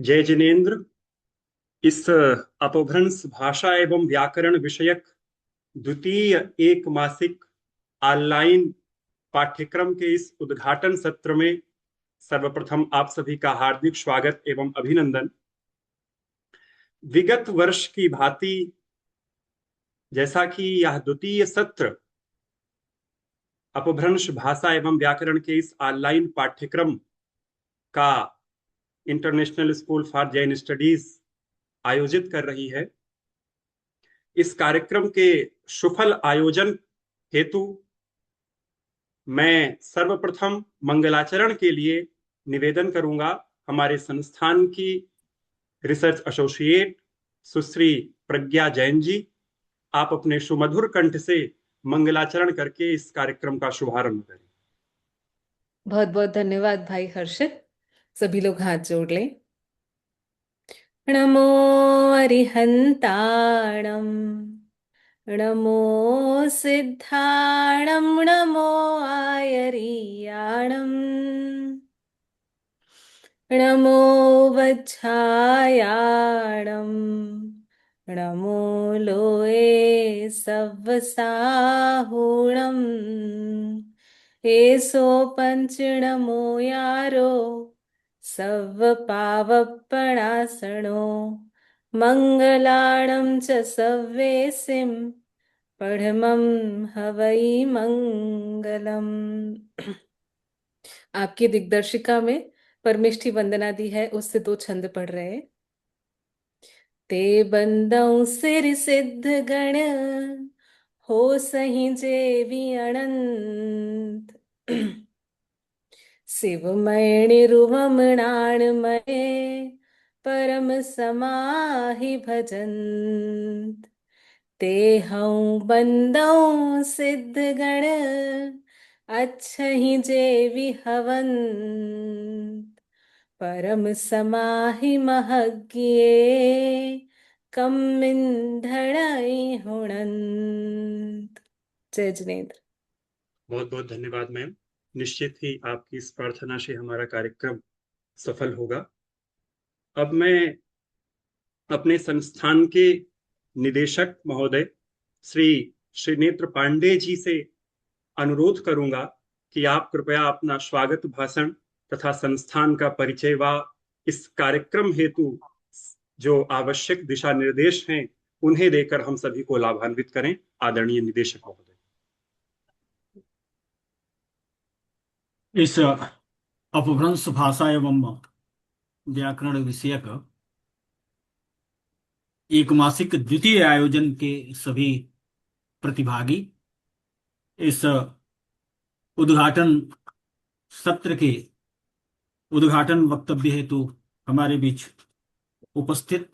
जय जिनेन्द्र। इस अपभ्रंश भाषा एवं व्याकरण विषयक द्वितीय एक मासिक ऑनलाइन पाठ्यक्रम के इस उद्घाटन सत्र में सर्वप्रथम आप सभी का हार्दिक स्वागत एवं अभिनंदन। विगत वर्ष की भांति जैसा कि यह द्वितीय सत्र अपभ्रंश भाषा एवं व्याकरण के इस ऑनलाइन पाठ्यक्रम का international school for Jain studies आयोजित कर रही है, इस कार्यक्रम के सफल आयोजन हेतु मैं सर्वप्रथम मंगलाचरण के लिए निवेदन करूंगा। हमारे संस्थान की रिसर्च एसोसिएट सुश्री प्रज्ञा जैन जी, आप अपने सुमधुर कंठ से मंगलाचरण करके इस कार्यक्रम का शुभारंभ करें। बहुत बहुत धन्यवाद भाई हर्षित। सभी लोग हाथ जोड़ लें। नमो अरिहंताणम, नमो सिद्धाणम, नमो आयरियाणम, नमो वज्झायाणम, नमो लोए सव्वसाहुणम, एसो पंचणमो यारो सव्व पावप्पणासनो, मंगलाणं च सव्वेसिं पढ़मं हवै मंगलम। आपकी दिग्दर्शिका में परमेष्ठी वंदना दी है, उससे दो छंद पढ़ रहे हैं। ते बंदौ सिर सिद्ध गण हो सही जेवी अनंत, शिवमय निरुवमणाणमय परम समाहि भजंत, ते हऊँ बंदौ सिद्ध गण अच्छहि जेवी हवंत, परम समाहि महज्ञे कम्मिंधड़ई हुणंत। जय जिनेन्द्र। बहुत बहुत धन्यवाद मैम। निश्चित ही आपकी इस प्रार्थना से हमारा कार्यक्रम सफल होगा। अब मैं अपने संस्थान के निदेशक महोदय श्री श्रीनेत्र पांडे जी से अनुरोध करूंगा कि आप कृपया अपना स्वागत भाषण तथा संस्थान का परिचय व इस कार्यक्रम हेतु जो आवश्यक दिशा निर्देश हैं उन्हें देकर हम सभी को लाभान्वित करें। आदरणीय निदेशक महोदय। इस अपभ्रंश भाषा एवं व्याकरण विषयक एक मासिक द्वितीय आयोजन के सभी प्रतिभागी इस उद्घाटन सत्र के उद्घाटन वक्तव्य हेतु हमारे बीच उपस्थित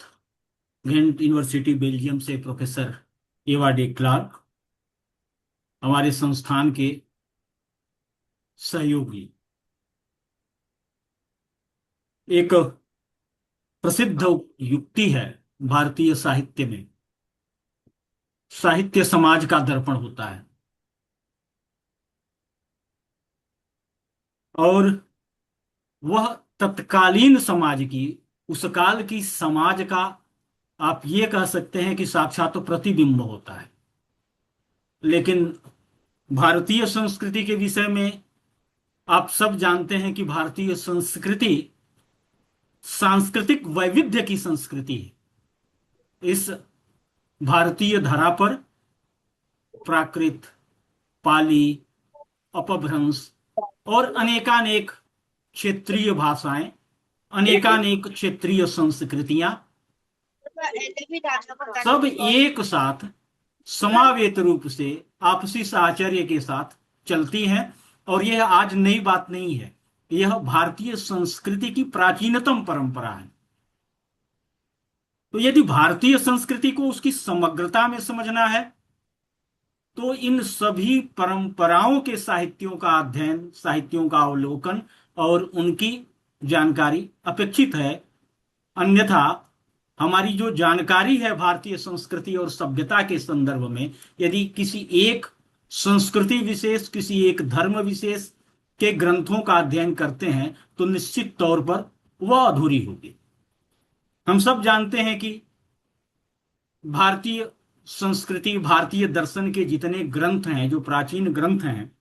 घेंट यूनिवर्सिटी बेल्जियम से प्रोफेसर एवा डे क्लार्क, हमारे संस्थान के सहयोगी, एक प्रसिद्ध युक्ति है भारतीय साहित्य में, साहित्य समाज का दर्पण होता है और वह तत्कालीन समाज की, उस काल की समाज का आप ये कह सकते हैं कि साक्षात प्रतिबिंब होता है। लेकिन भारतीय संस्कृति के विषय में आप सब जानते हैं कि भारतीय संस्कृति सांस्कृतिक वैविध्य की संस्कृति है। इस भारतीय धरा पर प्राकृत, पाली, अपभ्रंश और अनेकानेक क्षेत्रीय भाषाएं, अनेकानेक क्षेत्रीय संस्कृतियां सब एक साथ समावेत रूप से आपसी साहचर्य के साथ चलती हैं। और यह आज नई बात नहीं है, यह भारतीय संस्कृति की प्राचीनतम परंपरा है। तो यदि भारतीय संस्कृति को उसकी समग्रता में समझना है तो इन सभी परंपराओं के साहित्यों का अध्ययन, साहित्यों का अवलोकन और उनकी जानकारी अपेक्षित है। अन्यथा हमारी जो जानकारी है भारतीय संस्कृति और सभ्यता के संदर्भ में, यदि किसी एक संस्कृति विशेष, किसी एक धर्म विशेष के ग्रंथों का अध्ययन करते हैं तो निश्चित तौर पर वह अधूरी होगी। हम सब जानते हैं कि भारतीय संस्कृति, भारतीय दर्शन के जितने ग्रंथ हैं, जो प्राचीन ग्रंथ हैं,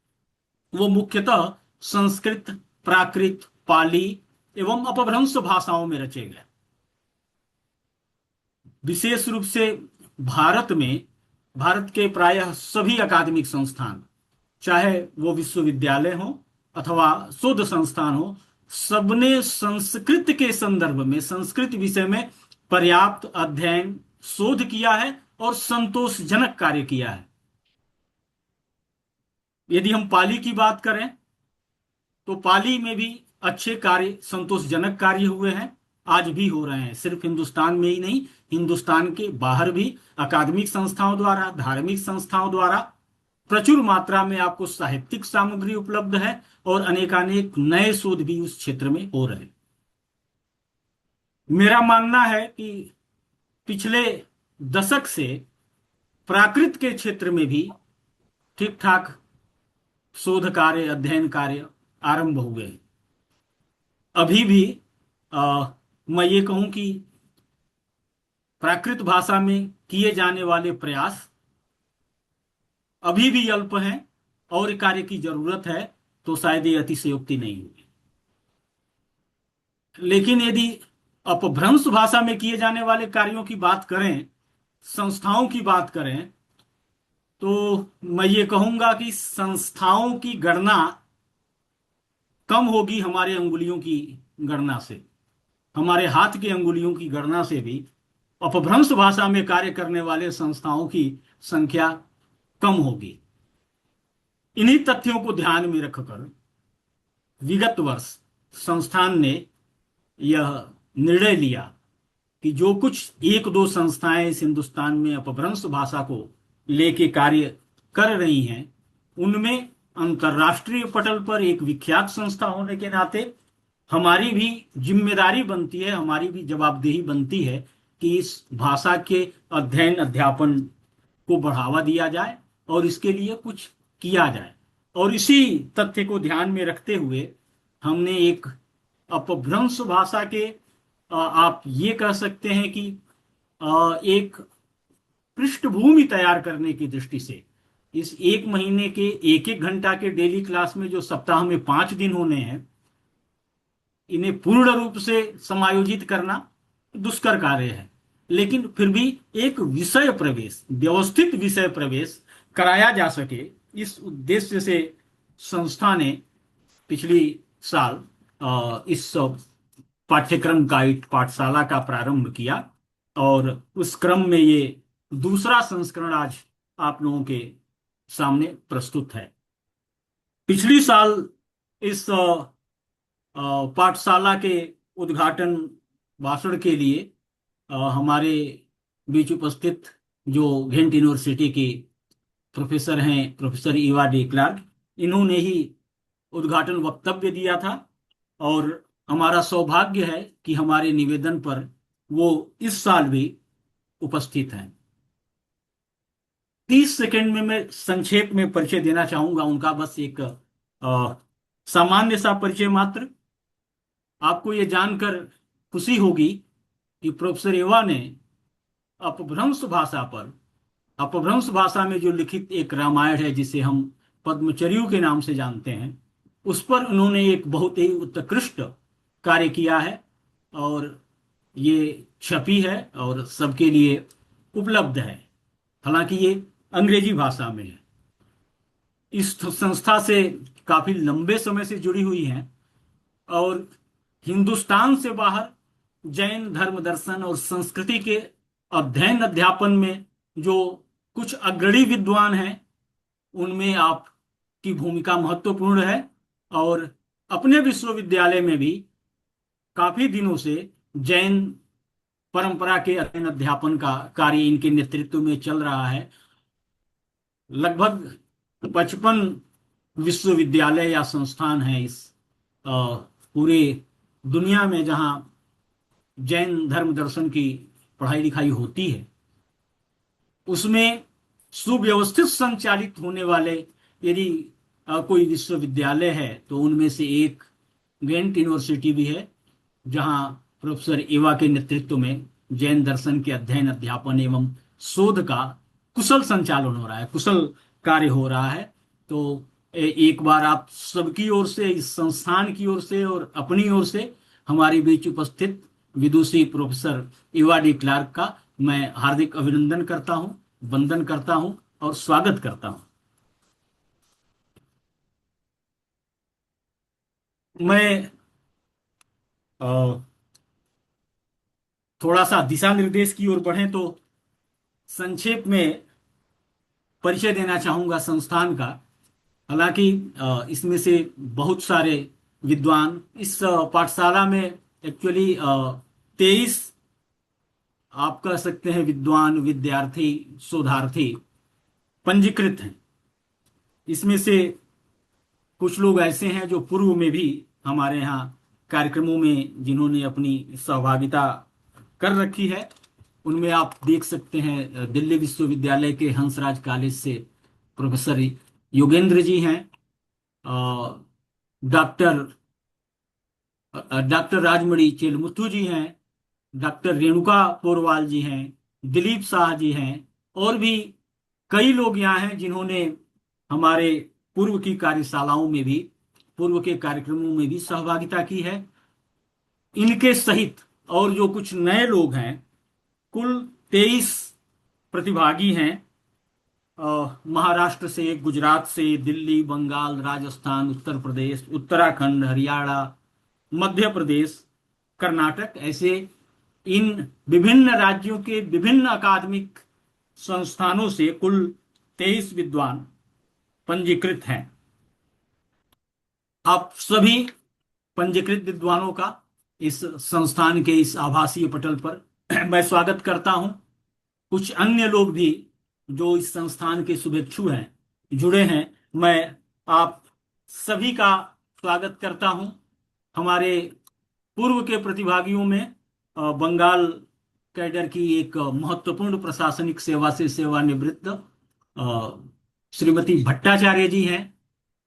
वो मुख्यतः संस्कृत, प्राकृत, पाली एवं अपभ्रंश भाषाओं में रचे गए। विशेष रूप से भारत में, भारत के प्रायः सभी अकादमिक संस्थान, चाहे वो विश्वविद्यालय हो अथवा शोध संस्थान हो, सबने संस्कृत के संदर्भ में, संस्कृत विषय में पर्याप्त अध्ययन, शोध किया है और संतोषजनक कार्य किया है। यदि हम पाली की बात करें तो पाली में भी अच्छे कार्य, संतोषजनक कार्य हुए हैं, आज भी हो रहे हैं। सिर्फ हिंदुस्तान में ही नहीं, हिंदुस्तान के बाहर भी अकादमिक संस्थाओं द्वारा, धार्मिक संस्थाओं द्वारा प्रचुर मात्रा में आपको साहित्यिक सामग्री उपलब्ध है और अनेकानेक नए शोध भी उस क्षेत्र में हो रहे हैं। मेरा मानना है कि पिछले दशक से प्राकृत के क्षेत्र में भी ठीक ठाक शोध कार्य, अध्ययन कार्य आरंभ हुए हैं। अभी भी मैं ये कहूं कि प्राकृत भाषा में किए जाने वाले प्रयास अभी भी अल्प हैं और कार्य की जरूरत है, तो शायद ये अतिशयोक्ति नहीं होगी। लेकिन यदि अपभ्रंश भाषा में किए जाने वाले कार्यों की बात करें, संस्थाओं की बात करें, तो मैं ये कहूंगा कि संस्थाओं की गणना कम होगी हमारे अंगुलियों की गणना से। हमारे हाथ की अंगुलियों की गणना से भी अपभ्रंश भाषा में कार्य करने वाले संस्थाओं की संख्या कम होगी। इन्हीं तथ्यों को ध्यान में रखकर विगत वर्ष संस्थान ने यह निर्णय लिया कि जो कुछ एक दो संस्थाएं इस हिंदुस्तान में अपभ्रंश भाषा को लेके कार्य कर रही हैं, उनमें अंतर्राष्ट्रीय पटल पर एक विख्यात संस्था होने के नाते हमारी भी जिम्मेदारी बनती है, हमारी भी जवाबदेही बनती है कि इस भाषा के अध्ययन, अध्यापन को बढ़ावा दिया जाए और इसके लिए कुछ किया जाए। और इसी तथ्य को ध्यान में रखते हुए हमने एक अपभ्रंश भाषा के, आप ये कह सकते हैं कि एक पृष्ठभूमि तैयार करने की दृष्टि से इस एक महीने के एक एक घंटा के डेली क्लास में जो सप्ताह में 5 दिन होने हैं, इन्हें पूर्ण रूप से समायोजित करना दुष्कर कार्य है। लेकिन फिर भी एक विषय प्रवेश, व्यवस्थित विषय प्रवेश कराया जा सके, इस उद्देश्य से संस्था ने पिछली साल इस पाठ्यक्रम का, एक पाठशाला का प्रारंभ किया और उस क्रम में ये दूसरा संस्करण आज आप लोगों के सामने प्रस्तुत है। पिछली साल इस पाठशाला के उद्घाटन भाषण के लिए हमारे बीच उपस्थित जो घेंट यूनिवर्सिटी के प्रोफेसर हैं, प्रोफेसर ईवा डी क्लार्क, इन्होंने ही उद्घाटन वक्तव्य दिया था और हमारा सौभाग्य है कि हमारे निवेदन पर वो इस साल भी उपस्थित हैं। 30 सेकंड में मैं संक्षेप में परिचय देना चाहूंगा उनका, बस एक सामान्य सा परिचय मात्र। आपको ये जानकर खुशी होगी कि प्रोफेसर एवा ने अपभ्रंश भाषा पर, अपभ्रंश भाषा में जो लिखित एक रामायण है जिसे हम पद्मचर्यु के नाम से जानते हैं, उस पर उन्होंने एक बहुत ही उत्कृष्ट कार्य किया है और ये छपी है और सबके लिए उपलब्ध है। हालांकि ये अंग्रेजी भाषा में है। इस संस्था से काफी लंबे समय से जुड़ी हुई हैं और हिंदुस्तान से बाहर जैन धर्म, दर्शन और संस्कृति के अध्ययन, अध्यापन में जो कुछ अग्रणी विद्वान हैं, उनमें आपकी भूमिका महत्वपूर्ण है। और अपने विश्वविद्यालय में भी काफी दिनों से जैन परंपरा के अध्ययन, अध्यापन का कार्य इनके नेतृत्व में चल रहा है। लगभग 55 विश्वविद्यालय या संस्थान हैं इस पूरे दुनिया में जहां जैन धर्म दर्शन की पढ़ाई लिखाई होती है। उसमें सुव्यवस्थित संचालित होने वाले यदि कोई विश्वविद्यालय है तो उनमें से एक घेंट यूनिवर्सिटी भी है, जहां प्रोफेसर इवा के नेतृत्व में जैन दर्शन के अध्ययन, अध्यापन एवं शोध का कुशल संचालन हो रहा है, कुशल कार्य हो रहा है। तो एक बार आप सबकी ओर से, इस संस्थान की ओर से और अपनी ओर से हमारे बीच उपस्थित विदुषी प्रोफेसर इवा डी क्लार्क का मैं हार्दिक अभिनंदन करता हूं, वंदन करता हूं और स्वागत करता हूं। मैं थोड़ा सा दिशा निर्देश की ओर बढ़े तो संक्षेप में परिचय देना चाहूंगा संस्थान का। हालांकि इसमें से बहुत सारे विद्वान इस पाठशाला में एक्चुअली 23 आप कह सकते हैं विद्वान, विद्यार्थी, शोधार्थी पंजीकृत हैं। इसमें से कुछ लोग ऐसे हैं जो पूर्व में भी हमारे यहाँ कार्यक्रमों में जिन्होंने अपनी सहभागिता कर रखी है। उनमें आप देख सकते हैं दिल्ली विश्वविद्यालय के हंसराज कॉलेज से प्रोफेसर योगेंद्र जी हैं, डॉक्टर डॉक्टर राजमणि चेलमुथु जी हैं, डॉक्टर रेणुका पोरवाल जी हैं, दिलीप शाह जी हैं, और भी कई लोग यहाँ हैं जिन्होंने हमारे पूर्व की कार्यशालाओं में भी, पूर्व के कार्यक्रमों में भी सहभागिता की है। इनके सहित और जो कुछ नए लोग हैं, कुल 23 प्रतिभागी हैं। महाराष्ट्र से, गुजरात से, दिल्ली, बंगाल, राजस्थान, उत्तर प्रदेश, उत्तराखंड, हरियाणा, मध्य प्रदेश, कर्नाटक, ऐसे इन विभिन्न राज्यों के विभिन्न अकादमिक संस्थानों से कुल 23 विद्वान पंजीकृत हैं। आप सभी पंजीकृत विद्वानों का इस संस्थान के इस आभासीय पटल पर मैं स्वागत करता हूं। कुछ अन्य लोग भी जो इस संस्थान के शुभेच्छु हैं, जुड़े हैं, मैं आप सभी का स्वागत करता हूं। हमारे पूर्व के प्रतिभागियों में बंगाल कैडर की एक महत्वपूर्ण प्रशासनिक सेवा से सेवानिवृत्त श्रीमती भट्टाचार्य जी हैं,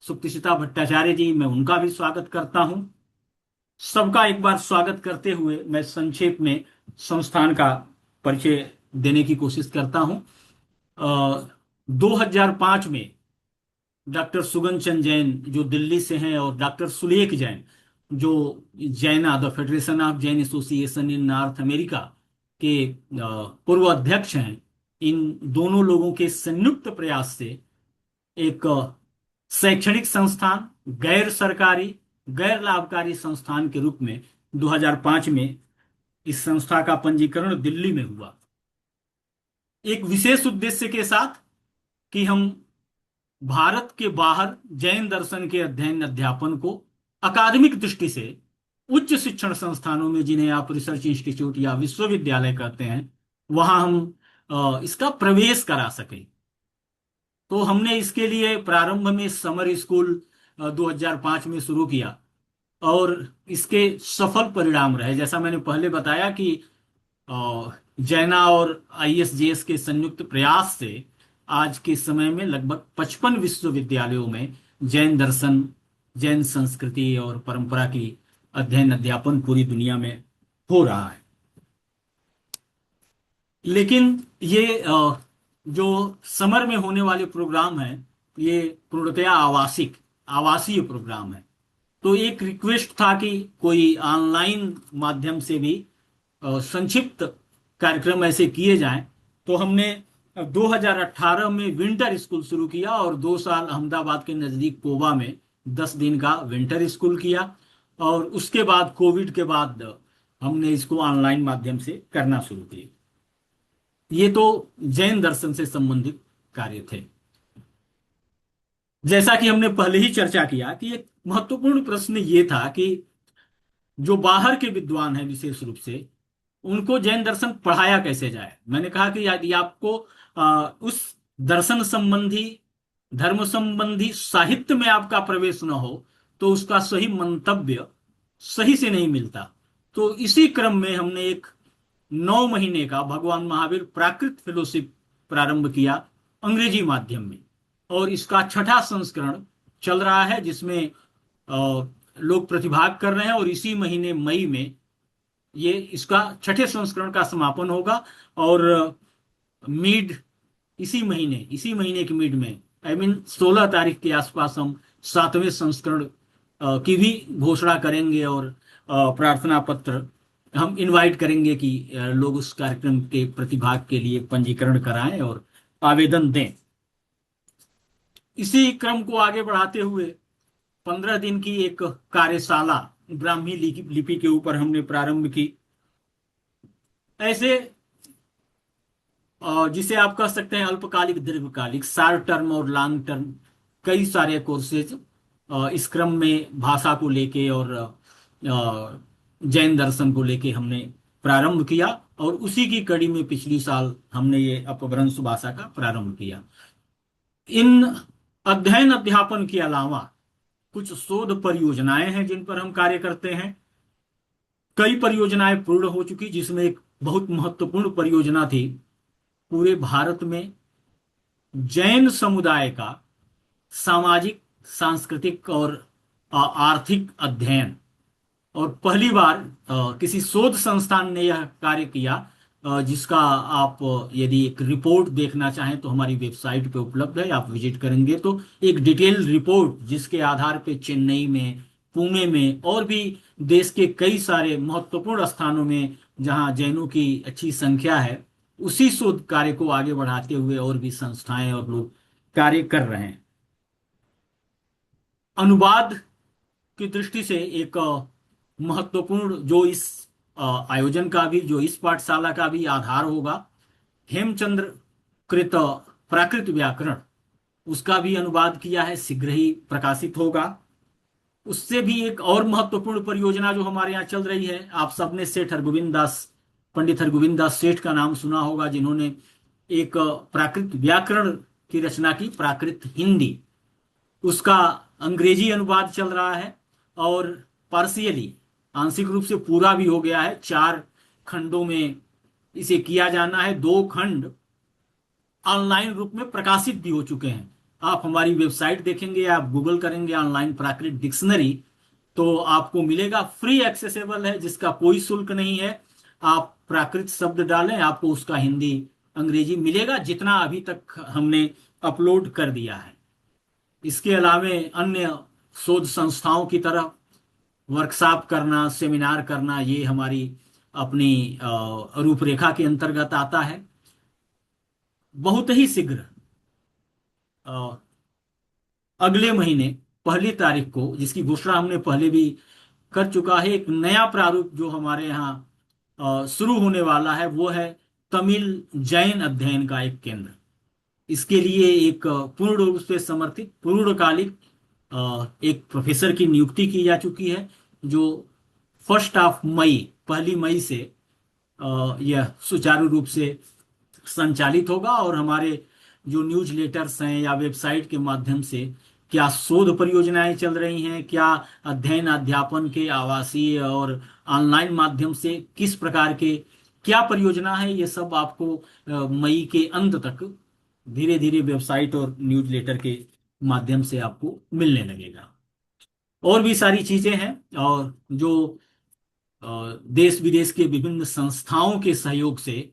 सुप्तिशिता भट्टाचार्य जी, मैं उनका भी स्वागत करता हूं। सबका एक बार स्वागत करते हुए मैं संक्षेप में संस्थान का परिचय देने की कोशिश करता हूं। 2005 में डॉक्टर सुगन चंद जैन जो दिल्ली से हैं और डॉक्टर सुलेख जैन जो जैना the federation of Jain association in north America के पूर्व अध्यक्ष हैं, इन दोनों लोगों के संयुक्त प्रयास से एक शैक्षणिक संस्थान, गैर सरकारी, गैर लाभकारी संस्थान के रूप में 2005 में इस संस्था का पंजीकरण दिल्ली में हुआ, एक विशेष उद्देश्य के साथ कि हम भारत के बाहर जैन दर्शन के अध्ययन, अध्यापन को अकादमिक दृष्टि से उच्च शिक्षण संस्थानों में, जिन्हें आप रिसर्च इंस्टीट्यूट या विश्वविद्यालय कहते हैं, वहां हम इसका प्रवेश करा सकें। तो हमने इसके लिए प्रारंभ में समर स्कूल 2005 में शुरू किया और इसके सफल परिणाम रहे। जैसा मैंने पहले बताया कि जैना और ISJS के संयुक्त प्रयास से आज के समय में लगभग 55 विश्वविद्यालयों में जैन दर्शन, जैन संस्कृति और परंपरा की अध्ययन, अध्यापन पूरी दुनिया में हो रहा है। लेकिन ये जो समर में होने वाले प्रोग्राम हैं, ये पूर्णतया आवासीय प्रोग्राम है। तो एक रिक्वेस्ट था कि कोई ऑनलाइन माध्यम से भी संक्षिप्त कार्यक्रम ऐसे किए जाएं। तो हमने 2018 में विंटर स्कूल शुरू किया और 2 साल अहमदाबाद के नजदीक कोबा में 10 दिन का विंटर स्कूल किया, और उसके बाद कोविड के बाद हमने इसको ऑनलाइन माध्यम से करना शुरू किया। ये तो जैन दर्शन से संबंधित कार्य थे। जैसा कि हमने पहले ही चर्चा किया कि एक महत्वपूर्ण प्रश्न ये था कि जो बाहर के विद्वान हैं, विशेष रूप से उनको जैन दर्शन पढ़ाया कैसे जाए। मैंने कहा कि यदि आपको उस दर्शन संबंधी, धर्म संबंधी साहित्य में आपका प्रवेश न हो तो उसका सही मंतव्य सही से नहीं मिलता। तो इसी क्रम में हमने एक 9 महीने का भगवान महावीर प्राकृत फेलोशिप प्रारंभ किया अंग्रेजी माध्यम में, और इसका 6ठा संस्करण चल रहा है, जिसमें लोग प्रतिभाग कर रहे हैं। और इसी महीने मई में ये इसका छठे संस्करण का समापन होगा। और मिड इसी महीने की मिड में, आई मीन 16 तारीख के आसपास हम सातवें संस्करण की भी घोषणा करेंगे। और प्रार्थना पत्र हम इनवाइट करेंगे कि लोग उस कार्यक्रम के प्रतिभाग के लिए पंजीकरण कराएं और आवेदन दें। इसी क्रम को आगे बढ़ाते हुए 15 दिन की एक कार्यशाला ब्राह्मी लिपि के ऊपर हमने प्रारंभ की। ऐसे जिसे आप कह सकते हैं अल्पकालिक दीर्घकालिक, शॉर्ट टर्म और लॉन्ग टर्म, कई सारे कोर्सेज इस क्रम में भाषा को लेके और जैन दर्शन को लेके हमने प्रारंभ किया। और उसी की कड़ी में पिछली साल हमने ये अपभ्रंश भाषा का प्रारंभ किया। इन अध्ययन अध्यापन के अलावा कुछ शोध परियोजनाएं हैं जिन पर हम कार्य करते हैं। कई परियोजनाएं पूर्ण हो चुकी, जिसमें एक बहुत महत्वपूर्ण परियोजना थी पूरे भारत में जैन समुदाय का सामाजिक, सांस्कृतिक और आर्थिक अध्ययन। और पहली बार किसी शोध संस्थान ने यह कार्य किया, जिसका आप यदि एक रिपोर्ट देखना चाहें तो हमारी वेबसाइट पे उपलब्ध है, आप विजिट करेंगे तो एक डिटेल रिपोर्ट जिसके आधार पे चेन्नई में, पुणे में और भी देश के कई सारे महत्वपूर्ण स्थानों में जहां जैनों की अच्छी संख्या है, उसी शोध कार्य को आगे बढ़ाते हुए और भी संस्थाएं और लोग कार्य कर रहे हैं। अनुवाद की दृष्टि से एक महत्वपूर्ण जो इस आयोजन का भी, जो इस पाठशाला का भी आधार होगा, हेमचंद्र कृत प्राकृत व्याकरण, उसका भी अनुवाद किया है, शीघ्र ही प्रकाशित होगा। उससे भी एक और महत्वपूर्ण परियोजना जो हमारे यहाँ चल रही है, आप सबने सेठ हरगोविंद दास, पंडित हरगोविंद दास सेठ का नाम सुना होगा, जिन्होंने एक प्राकृत व्याकरण की रचना की, प्राकृत हिंदी। उसका अंग्रेजी अनुवाद चल रहा है और पार्शियली, आंशिक रूप से पूरा भी हो गया है। 4 खंडों में इसे किया जाना है। 2 खंड ऑनलाइन रूप में प्रकाशित भी हो चुके हैं। आप हमारी वेबसाइट देखेंगे, आप गूगल करेंगे ऑनलाइन प्राकृत डिक्शनरी, तो आपको मिलेगा, फ्री एक्सेसिबल है, जिसका कोई शुल्क नहीं है। आप प्राकृत शब्द डालें, आपको उसका हिंदी अंग्रेजी मिलेगा, जितना अभी तक हमने अपलोड कर दिया है। इसके अलावे अन्य शोध संस्थाओं की तरह वर्कशॉप करना, सेमिनार करना, ये हमारी अपनी रूपरेखा के अंतर्गत आता है। बहुत ही शीघ्र अगले महीने 1 तारीख को, जिसकी घोषणा हमने पहले भी कर चुका है, एक नया प्रारूप जो हमारे यहाँ शुरू होने वाला है, वो है तमिल जैन अध्ययन का एक केंद्र। इसके लिए एक पूर्ण रूप से समर्थित पूर्णकालिक एक प्रोफेसर की नियुक्ति की जा चुकी है, जो 1 मई से यह सुचारू रूप से संचालित होगा। और हमारे जो न्यूज लेटर्स हैं या वेबसाइट के माध्यम से क्या शोध परियोजनाएं चल रही हैं, क्या अध्ययन अध्यापन के आवासीय और ऑनलाइन माध्यम से किस प्रकार के क्या परियोजना है, ये सब आपको मई के अंत तक धीरे धीरे वेबसाइट और न्यूज लेटर के माध्यम से आपको मिलने लगेगा। और भी सारी चीजें हैं और जो देश विदेश के विभिन्न संस्थाओं के सहयोग से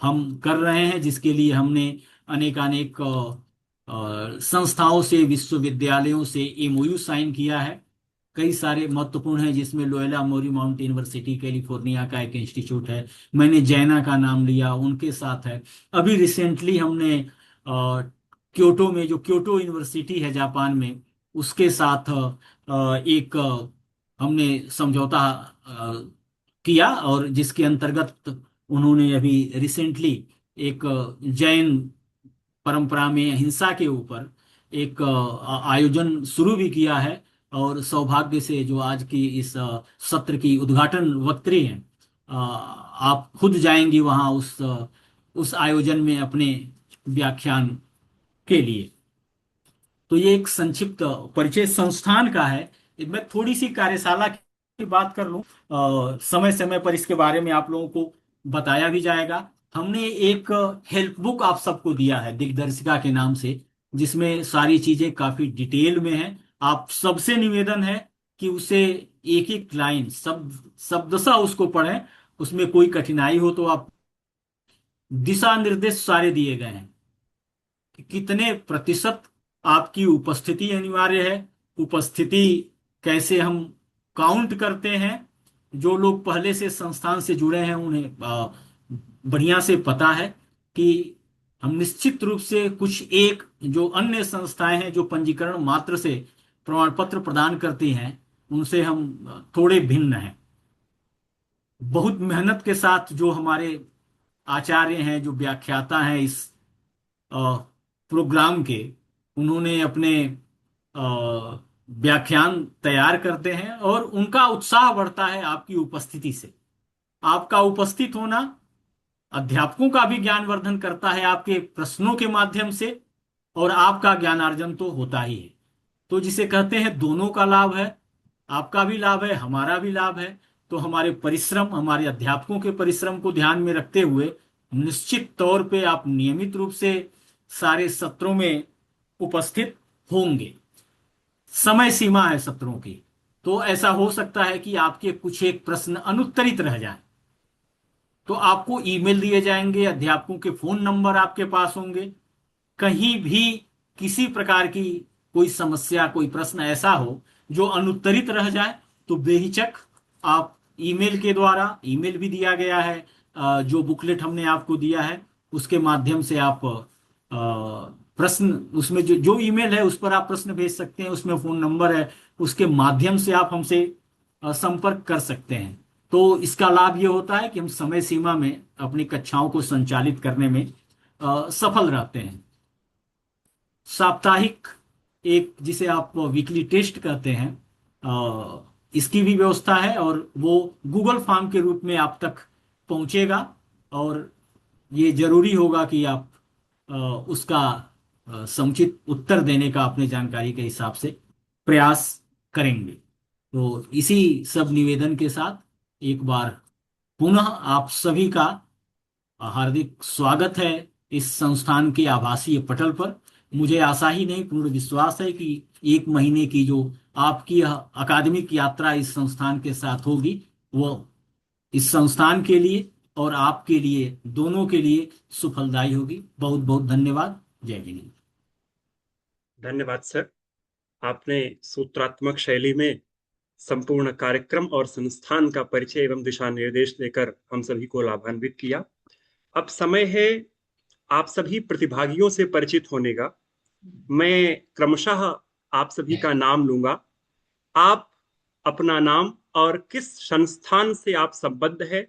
हम कर रहे हैं, जिसके लिए हमने अनेकानेक संस्थाओं से, विश्वविद्यालयों से एमओयू साइन किया है। कई सारे महत्वपूर्ण हैं, जिसमें लोयोला मार्ymount यूनिवर्सिटी कैलिफोर्निया का एक इंस्टीट्यूट है, मैंने जैना का नाम लिया, उनके साथ है। अभी रिसेंटली हमने क्योटो में, जो क्योटो यूनिवर्सिटी है जापान में, उसके साथ एक हमने समझौता किया, और जिसके अंतर्गत उन्होंने अभी रिसेंटली एक जैन परंपरा में अहिंसा के ऊपर एक आयोजन शुरू भी किया है। और सौभाग्य से जो आज की इस सत्र की उद्घाटन वक्त्री हैं, आप खुद जाएंगी वहां उस आयोजन में अपने व्याख्यान के लिए। तो ये एक संक्षिप्त परिचय संस्थान का है। मैं थोड़ी सी कार्यशाला की बात कर लूं, समय समय पर इसके बारे में आप लोगों को बताया भी जाएगा। हमने एक हेल्प बुक आप सबको दिया है दिग्दर्शिका के नाम से, जिसमें सारी चीजें काफी डिटेल में हैं। आप सबसे निवेदन है कि उसे एक एक लाइन शब्द शब्दशः उसको पढ़ें, उसमें कोई कठिनाई हो तो आप, दिशा निर्देश सारे दिए गए हैं कि कितने प्रतिशत आपकी उपस्थिति अनिवार्य है, उपस्थिति कैसे हम काउंट करते हैं। जो लोग पहले से संस्थान से जुड़े हैं उन्हें बढ़िया से पता है कि हम निश्चित रूप से कुछ एक जो अन्य संस्थाएं हैं जो पंजीकरण मात्र से प्रमाण पत्र प्रदान करती हैं उनसे हम थोड़े भिन्न हैं। बहुत मेहनत के साथ जो हमारे आचार्य हैं, जो व्याख्याता हैं इस प्रोग्राम के, उन्होंने अपने व्याख्यान तैयार करते हैं और उनका उत्साह बढ़ता है आपकी उपस्थिति से। आपका उपस्थित होना अध्यापकों का भी ज्ञानवर्धन करता है आपके प्रश्नों के माध्यम से, और आपका ज्ञानार्जन तो होता ही है। तो जिसे कहते हैं दोनों का लाभ है, आपका भी लाभ है, हमारा भी लाभ है। तो हमारे परिश्रम, हमारे अध्यापकों के परिश्रम को ध्यान में रखते हुए निश्चित तौर पे आप नियमित रूप से सारे सत्रों में उपस्थित होंगे। समय सीमा है सत्रों की, तो ऐसा हो सकता है कि आपके कुछ एक प्रश्न अनुत्तरित रह जाएं, तो आपको ईमेल दिए जाएंगे, अध्यापकों के फोन नंबर आपके पास होंगे। कहीं भी किसी प्रकार की कोई समस्या, कोई प्रश्न ऐसा हो जो अनुत्तरित रह जाए, तो बेहिचक आप ईमेल के द्वारा, ईमेल भी दिया गया है, जो बुकलेट हमने आपको दिया है उसके माध्यम से आप प्रश्न, उसमें जो जो ईमेल है उस पर आप प्रश्न भेज सकते हैं, उसमें फोन नंबर है, उसके माध्यम से आप हमसे संपर्क कर सकते हैं। तो इसका लाभ ये होता है कि हम समय सीमा में अपनी कक्षाओं को संचालित करने में सफल रहते हैं। साप्ताहिक एक, जिसे आप वीकली टेस्ट कहते हैं, इसकी भी व्यवस्था है और वो गूगल फॉर्म के रूप में आप तक पहुंचेगा, और ये जरूरी होगा कि आप उसका समुचित उत्तर देने का अपने जानकारी के हिसाब से प्रयास करेंगे। तो इसी सब निवेदन के साथ एक बार पुनः आप सभी का हार्दिक स्वागत है इस संस्थान के आभासीय पटल पर। मुझे आशा ही नहीं, पूर्ण विश्वास है कि एक महीने की जो आपकी यह अकादमिक यात्रा इस संस्थान के साथ होगी, वो इस संस्थान के लिए और आपके लिए, दोनों के लिए सुफलदायी होगी। बहुत बहुत धन्यवाद। जय हिंद। धन्यवाद सर। आपने सूत्रात्मक शैली में संपूर्ण कार्यक्रम और संस्थान का परिचय एवं दिशा निर्देश देकर हम सभी को लाभान्वित किया। अब समय है आप सभी प्रतिभागियों से परिचित होने का। मैं क्रमशः आप सभी का नाम लूंगा। आप अपना नाम और किस संस्थान से आप संबद्ध है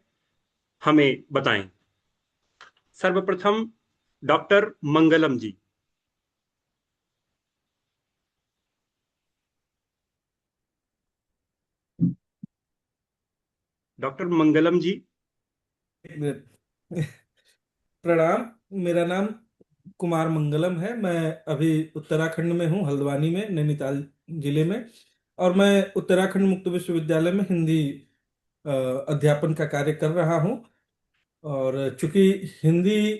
हमें बताएं। सर्वप्रथम डॉक्टर मंगलम जी। डॉक्टर मंगलम जी। एक मिनट। प्रणाम। मेरा नाम कुमार मंगलम है। मैं अभी उत्तराखंड में हूँ, हल्द्वानी में, नैनीताल जिले में। और मैं उत्तराखंड मुक्त विश्वविद्यालय में हिंदी अध्यापन का कार्य कर रहा हूँ। और चूंकि हिंदी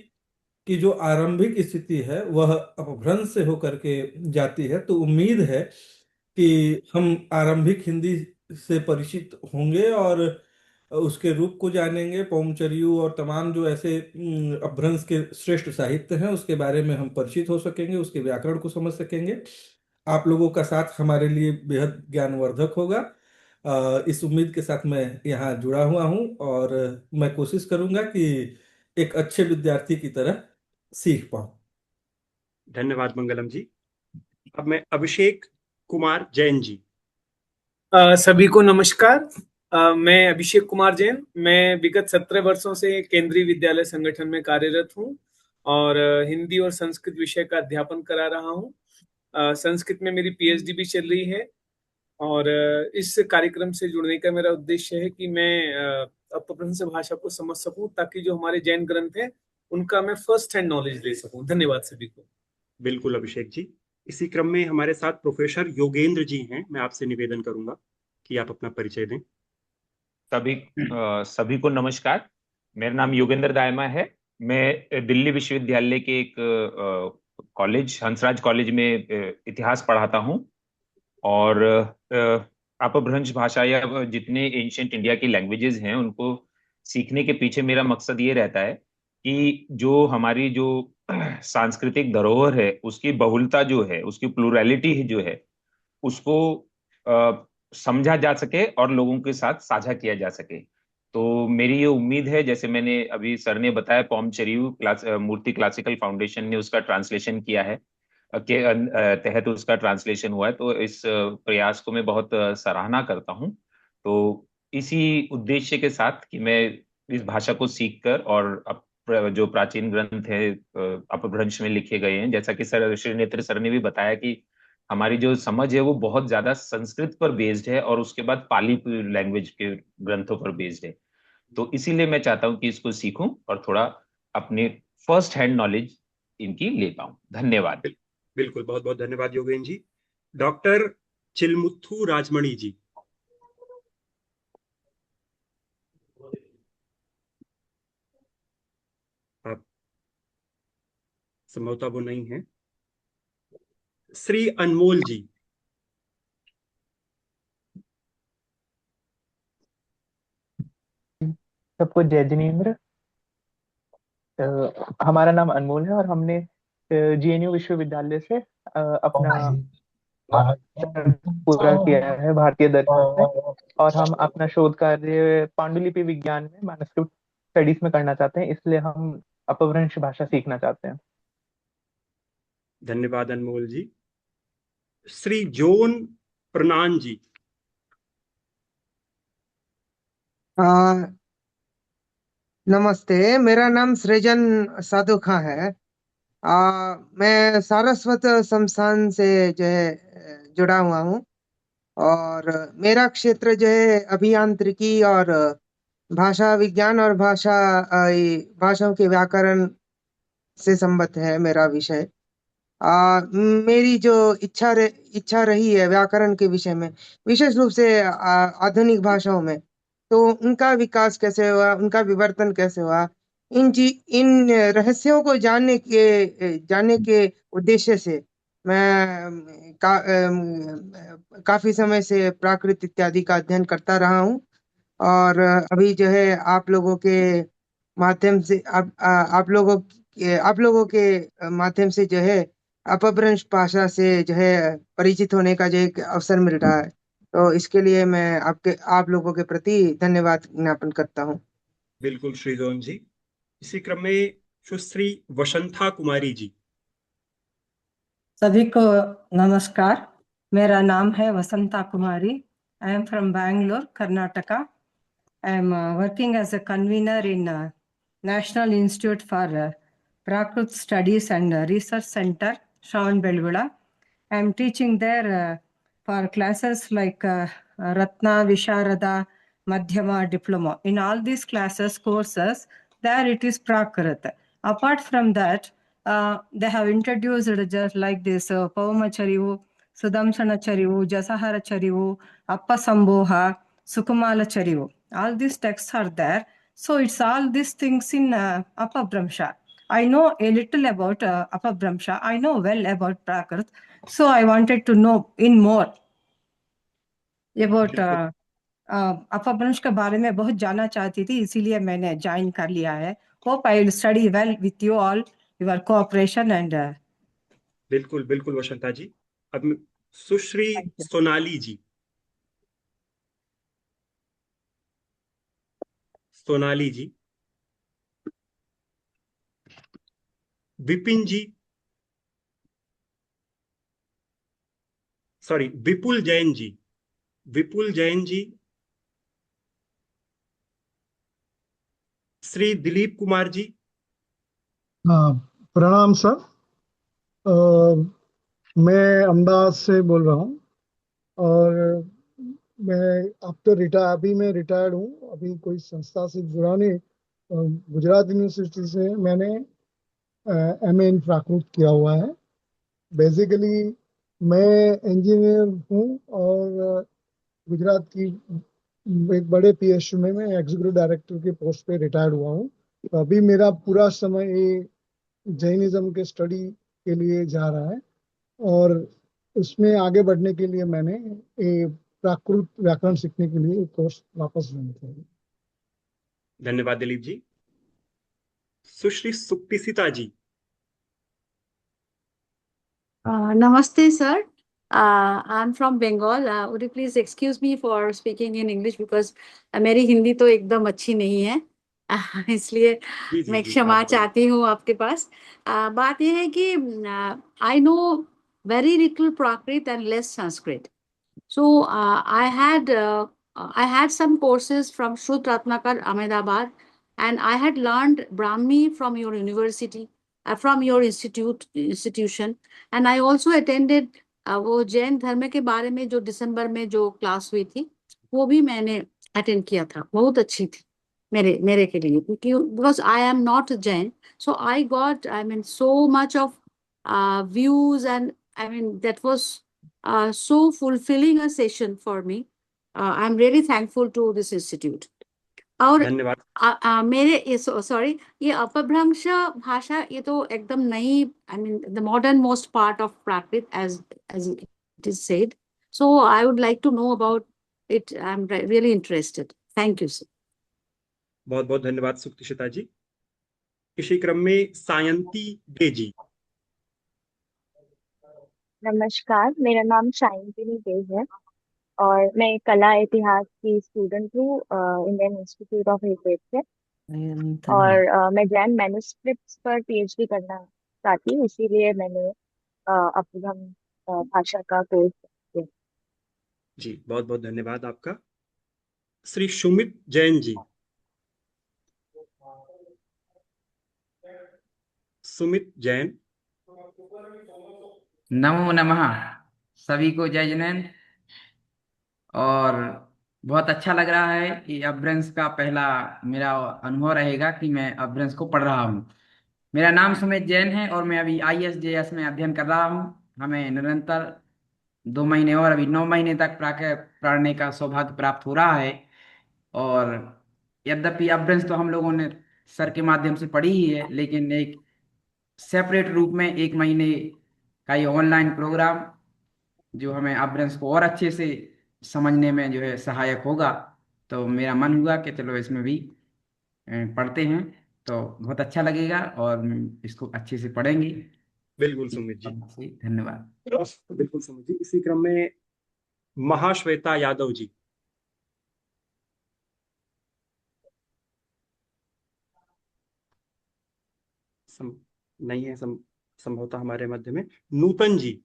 की जो आरंभिक स्थिति है वह अपभ्रंश से होकर के जाती है, तो उम्मीद है कि हम आरंभिक हिंदी से परिचित होंगे और उसके रूप को जानेंगे। पौमचरियू और तमाम जो ऐसे अपभ्रंश के श्रेष्ठ साहित्य हैं उसके बारे में हम परिचित हो सकेंगे, उसके व्याकरण को समझ सकेंगे। आप लोगों का साथ हमारे लिए बेहद ज्ञानवर्धक होगा। इस उम्मीद के साथ मैं यहाँ जुड़ा हुआ हूँ और मैं कोशिश करूंगा कि एक अच्छे विद्यार्थी की तरह सीख पाऊँ। धन्यवाद मंगलम जी। अब मैं अभिषेक कुमार जैन जी। सभी को नमस्कार। मैं अभिषेक कुमार जैन। मैं विगत 17 वर्षों से केंद्रीय विद्यालय संगठन में कार्यरत हूँ और हिंदी और संस्कृत विषय का अध्यापन करा रहा हूँ। संस्कृत में मेरी पीएचडी भी चल रही है और इस कार्यक्रम से जुड़ने का मेरा उद्देश्य है कि मैं अपभ्रंश भाषा को समझ सकूं, ताकि जो हमारे जैन ग्रंथ हैं उनका मैं फर्स्ट हैंड नॉलेज ले सकूं। धन्यवाद सभी को। बिल्कुल अभिषेक जी। इसी क्रम में हमारे साथ प्रोफेसर योगेंद्र जी हैं। मैं आपसे निवेदन करूंगा कि आप अपना परिचय दें। सभी को नमस्कार। मेरा नाम योगेंद्र दायमा है। मैं दिल्ली विश्वविद्यालय के एक कॉलेज, हंसराज कॉलेज में इतिहास पढ़ाता हूँ और अपभ्रंश भाषा या जितने एंशियंट इंडिया की लैंग्वेजेस हैं उनको सीखने के पीछे मेरा मकसद ये रहता है कि जो हमारी जो सांस्कृतिक धरोहर है उसकी बहुलता जो है, उसकी प्लूरैलिटी जो है, उसको समझा जा सके और लोगों के साथ साझा किया जा सके। तो मेरी ये उम्मीद है, जैसे मैंने अभी सर ने बताया, पॉमचेरिउ मूर्ति क्लासिकल फाउंडेशन ने उसका ट्रांसलेशन किया है, के तहत उसका ट्रांसलेशन हुआ है, तो इस प्रयास को मैं बहुत सराहना करता हूँ। तो इसी उद्देश्य के साथ कि मैं इस भाषा को सीख कर और जो प्राचीन ग्रंथ है अपभ्रंश में लिखे गए हैं, जैसा कि सर श्री नेत्र सर ने भी बताया कि हमारी जो समझ है वो बहुत ज्यादा संस्कृत पर बेस्ड है और उसके बाद पाली लैंग्वेज के ग्रंथों पर बेस्ड है। तो इसीलिए मैं चाहता हूँ कि इसको सीखूं और थोड़ा अपने फर्स्ट हैंड नॉलेज इनकी ले पाऊं। धन्यवाद। बिल्कुल, बहुत बहुत धन्यवाद योगेन जी। डॉक्टर चिलमुथु राजमणि जी। आप संभवतः वो नहीं है। श्री अनमोल जी। सबको जय जिनेन्द्र। हमारा नाम अनमोल है और हमने जीएनयू विश्वविद्यालय से अपना मास्टर पूरा किया है भारतीय दर्शन में, और हम अपना शोध कार्य पांडुलिपि विज्ञान में मैनस्क्रिप्ट स्टडीज में करना चाहते हैं, इसलिए हम अपभ्रंश भाषा सीखना चाहते हैं। धन्यवाद अनमोल जी। श्री जोन प्रनान जी। नमस्ते, मेरा नाम सृजन साधु खां है। मैं सारस्वत संस्थान से जो है जुड़ा हुआ हूँ, और मेरा क्षेत्र जो है अभियांत्रिकी और भाषा विज्ञान और भाषाओं के व्याकरण से संबद्ध है मेरा विषय। मेरी जो इच्छा रही है व्याकरण के विषय में, विशेष रूप से आधुनिक भाषाओं में, तो उनका विकास कैसे हुआ, उनका विवर्तन कैसे हुआ, इन रहस्यों को जानने के उद्देश्य से मैं काफी समय से प्राकृत इत्यादि का अध्ययन करता रहा हूँ। और अभी जो है आप लोगों के माध्यम से आप लोगों के माध्यम से जो है अपभ्रंश भाषा से जो है परिचित होने का जो एक अवसर मिल रहा है, तो इसके लिए मैं आप लोगों के प्रति धन्यवाद ज्ञापन करता हूँ। बिल्कुल श्री जोन जी। इसी क्रम में सुश्री वसंथा कुमारी जी। सभी को नमस्कार। मेरा नाम है Vasantha Kumari. I am from Bangalore, Karnataka. I am working as a convener in National Institute for Prakrit Studies and Research Center, Shravanbelgula. I am teaching there for classes like Ratna, Visharada, Madhyama, Diploma. In all these courses, there it is Prakrit. Apart from that, they have introduced just like this Pavamacharivu, Sudamshanacharivu, Jasaharacharivu, Appasambhoha, Sukumala all these texts are there. So it's all these things in Apabhramsha. I know a little about Apabhramsha. I know well about Prakrit. So I wanted to know in more about अपभ्रंश के बारे में बहुत जानना चाहती थी, इसीलिए मैंने ज्वाइन कर लिया है। Hope I will study well with you all, your cooperation and बिल्कुल बिल्कुल वसंता जी। अब सुश्री सोनाली जी। सोनाली जी। विपिन जी। सॉरी, विपुल जैन जी। विपुल जैन जी। श्री दिलीप कुमार जी। प्रणाम सर। मैं अहमदाबाद से बोल रहा हूँ, और मैं अब तो अभी मैं रिटायर्ड हूँ, अभी कोई संस्था से जुड़ा नहीं। गुजरात यूनिवर्सिटी से मैंने एमए इन प्राकृत किया हुआ है। बेसिकली मैं इंजीनियर हूँ, और गुजरात की एक बड़े पीएसयू में मैं एग्जीक्यूटिव डायरेक्टर के पोस्ट पे रिटायर्ड हुआ हूँ। तो अभी मेरा पूरा समय जैनिज्म के स्टडी के लिए जा रहा है, और उसमें आगे बढ़ने के लिए मैंने प्राकृत व्याकरण सीखने के लिए कोर्स वापस ज्वाइन किया। धन्यवाद दिलीप जी। सुश्री सुप्तिसिता जी। Namaste, sir. I'm from Bengal. Would you please excuse me for speaking in English because मेरी हिंदी तो एकदम अच्छी नहीं है। इसलिए जी जी मैं जी, क्षमा आप बोलिए। चाहती हूँ आपके पास। बात यह है कि I know very little Prakrit and less Sanskrit. So I had some courses from Shruta Ratnakar, Ahmedabad, and I had learned Brahmi from your university, from your institution, and I also attended वो जैन धर्म के बारे में जो दिसंबर में जो class हुई थी वो भी मैंने अटेंड किया था, बहुत अच्छी थी मेरे मेरे के लिए, क्योंकि because I am not Jain, so I got I mean so much of views, and I mean that was so fulfilling a session for me. I'm really thankful to this institute. और धन्यवाद। मेरे ये सॉरी, ये अपभ्रंश भाषा ये तो एकदम नई, I mean the modern most part of Prakrit as it is said. So I would like to know about it. I'm really interested. Thank you, sir. बहुत बहुत धन्यवाद सुप्तिसिता जी। इसी क्रम में सायंती डे जी। नमस्कार, मेरा नाम शायंतिनी डे है और मैं कला इतिहास की स्टूडेंट हूँ इंडियन इंस्टीट्यूट ऑफ हेरिटेज से। और मैं जैन मैन्युस्क्रिप्ट्स पर पीएचडी करना चाहती हूँ, इसीलिए मैंने अपभ्रम भाषा का कोर्स किया। जी बहुत बहुत धन्यवाद आपका। श्री सुमित जैन जी। सुमित जैन। नमो नमः। सभी को जय जिनेन्द्र। और बहुत अच्छा लग रहा है कि अपभ्रंश का पहला मेरा अनुभव रहेगा कि मैं अपभ्रंश को पढ़ रहा हूँ। मेरा नाम सुमित जैन है और मैं अभी ISJS में अध्ययन कर रहा हूँ। हमें निरंतर 2 महीने और अभी 9 महीने तक पढ़ने का सौभाग्य प्राप्त हो रहा है। और यद्यपि अपभ्रंश तो हम लोगों ने सर के माध्यम से पढ़ी ही है, लेकिन एक सेपरेट रूप में 1 महीने का ये ऑनलाइन प्रोग्राम जो हमें अपभ्रंश को और अच्छे से समझने में जो है सहायक होगा, तो मेरा मन हुआ कि चलो इसमें भी पढ़ते हैं तो बहुत अच्छा लगेगा और इसको अच्छे से पढ़ेंगे। बिल्कुल सुमित जी, धन्यवाद। बिल्कुल सुमित जी। इसी क्रम में महाश्वेता यादव जी। नहीं है संभवतः हमारे मध्य में। नूतन जी।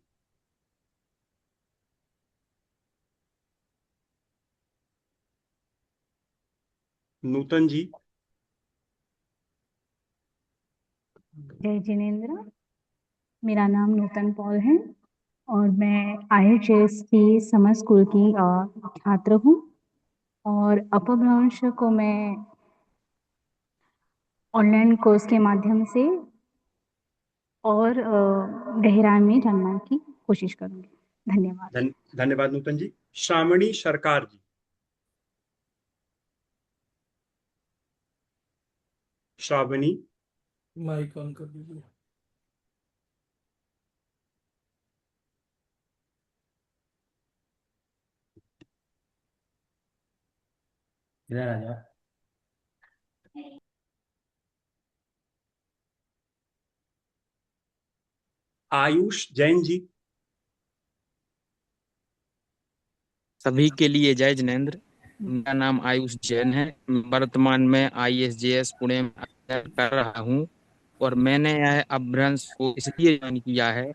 नूतन जी। जय जिनेन्द्र। मेरा नाम नूतन पॉल है और मैं IHS की समर स्कूल की छात्र हूँ और अपभ्रंश को मैं ऑनलाइन कोर्स के माध्यम से और गहराई में जानने की कोशिश करूंगी। धन्यवाद। धन्यवाद नूतन जी। श्रावणी सरकार जी। श्रावणी। माइक ऑन कर दीजिए। इधर आ जाओ। आयुष जैन जी। सभी के लिए जय जिनेन्द्र। मेरा नाम आयुष जैन है। वर्तमान में ISJS पुणे में अध्ययन कर रहा हूँ और मैंने यह अपभ्रंश को इसलिए ज्वाइन किया है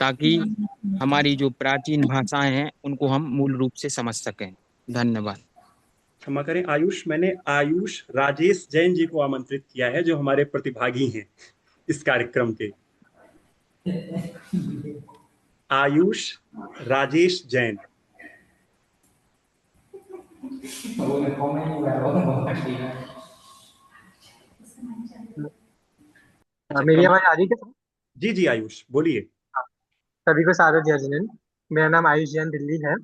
ताकि हमारी जो प्राचीन भाषाएं हैं उनको हम मूल रूप से समझ सकें। धन्यवाद। क्षमा करें आयुष, मैंने आयुष राजेश जैन जी को आमंत्रित किया है जो हमारे प्रतिभागी हैं इस कार्यक्रम के। आयुष राजेश जैन। मेरी आवाज आ रही है? जी जी आयुष बोलिए। सभी को सादर जय जिनेन्द्र। मेरा नाम आयुष जैन दिल्ली है।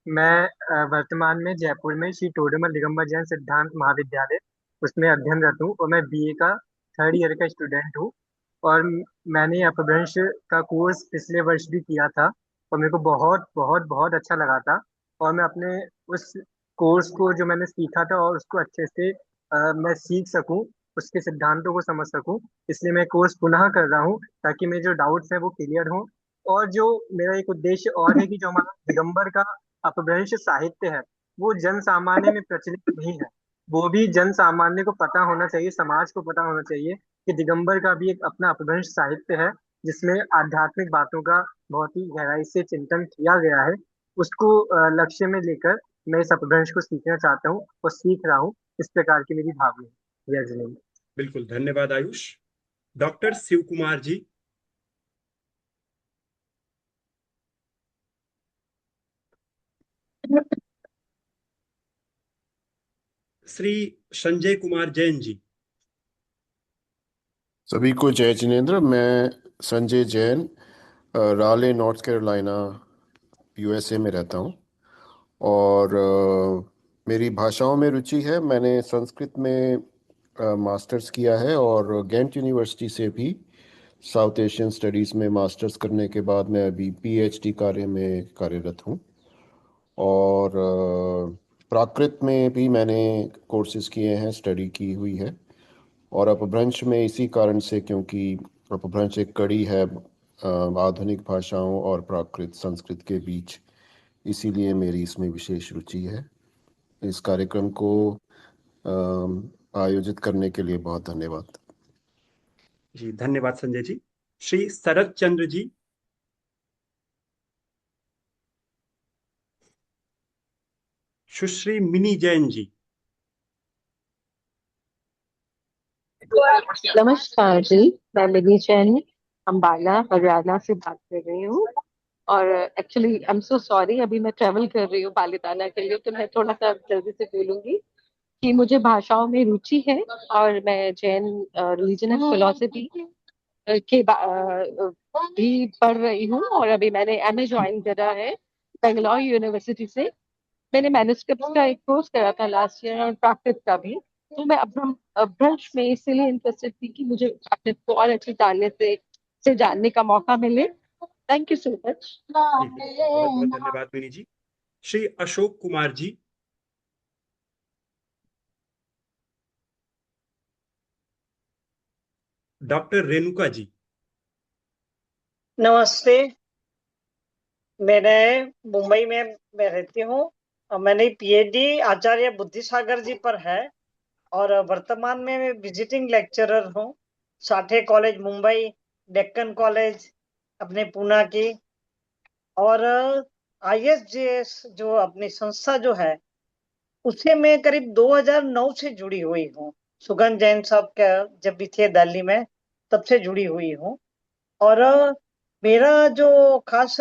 मैं वर्तमान में जयपुर में श्री टोडरमल दिगंबर जैन सिद्धांत महाविद्यालय उसमें अध्ययनरत हूँ और मैं BA का 3rd ईयर का स्टूडेंट हूँ। और मैंने अपभ्रंश का कोर्स पिछले वर्ष भी किया था और मेरे को बहुत बहुत बहुत अच्छा लगा था। और मैं अपने उस कोर्स को जो मैंने सीखा था और उसको अच्छे से मैं सीख सकूं, उसके सिद्धांतों को समझ सकूं। इसलिए मैं कोर्स पुनः कर रहा हूं ताकि मेरे जो डाउट्स हैं वो क्लियर हों। और जो मेरा एक उद्देश्य और है कि जो हमारा दिगंबर का अपभ्रंश साहित्य है वो जन सामान्य में प्रचलित नहीं है। वो भी जन सामान्य को पता होना चाहिए, समाज को पता होना चाहिए कि दिगंबर का भी एक अपना अपभ्रंश साहित्य है जिसमें आध्यात्मिक बातों का बहुत ही गहराई से चिंतन किया गया है। उसको लक्ष्य में लेकर मैं इस अपभ्रंश को सीखना चाहता हूँ और सीख रहा हूँ। इस प्रकार की मेरी भावना है। जय जिनेन्द्र। बिल्कुल, धन्यवाद आयुष। डॉक्टर शिव कुमार जी। श्री संजय कुमार जैन जी। सभी को जय जिनेन्द्र। मैं Sanjay Jain, Raleigh North Carolina USA में रहता हूँ और मेरी भाषाओं में रुचि है। मैंने संस्कृत में मास्टर्स किया है और गेंट यूनिवर्सिटी से भी साउथ एशियन स्टडीज़ में मास्टर्स करने के बाद मैं अभी पीएचडी कार्य में कार्यरत हूँ। और प्राकृत में भी मैंने कोर्सेज किए हैं, स्टडी की हुई है। और अपभ्रंश में इसी कारण से, क्योंकि अपभ्रंश एक कड़ी है आधुनिक भाषाओं और प्राकृत संस्कृत के बीच, इसीलिए मेरी इसमें विशेष रुचि है। इस कार्यक्रम को आयोजित करने के लिए बहुत धन्यवाद। जी धन्यवाद संजय जी। श्री शरद चंद्र जी। सुश्री मिनी जैन जी। नमस्कार जी, मैं मिनी जैन अम्बाला हरियाणा से बात कर रही हूँ। और actually I am so sorry, अभी मैं ट्रेवल कर रही हूँ पालीताना के लिए, तो मैं थोड़ा सा जल्दी से बोलूंगी कि मुझे भाषाओं में रुचि है और मैं जैन रिलीजन एंड फिलोसफी के भी पढ़ रही हूँ। और अभी मैंने एमए ज्वाइन करा है बेंगलोर यूनिवर्सिटी से। मैंने मैन्युस्क्रिप्ट का एक कोर्स करा था लास्ट ईयर और प्राकृत का भी। तो मैं अपभ्रंश में इसीलिए इंटरेस्टेड थी कि मुझे प्राकृत को और अच्छे से जानने का मौका मिले। Thank you so much. बहुत बहुत धन्यवाद मिनी जी। श्री अशोक कुमार जी। डॉक्टर रेणुका जी। नमस्ते, मैंने मुंबई में मैं रहती हूँ और मैंने पीएचडी आचार्य बुद्धिसागर जी पर है और वर्तमान में मैं विजिटिंग लेक्चरर हूँ साठे कॉलेज मुंबई, डेक्कन कॉलेज अपने पूना की। और आईएसजेएस जो अपनी संस्था जो है उससे मैं करीब 2009 से जुड़ी हुई हूँ। सुगन जैन साहब का जब भी थे दिल्ली में तब से जुड़ी हुई हूँ। और मेरा जो खास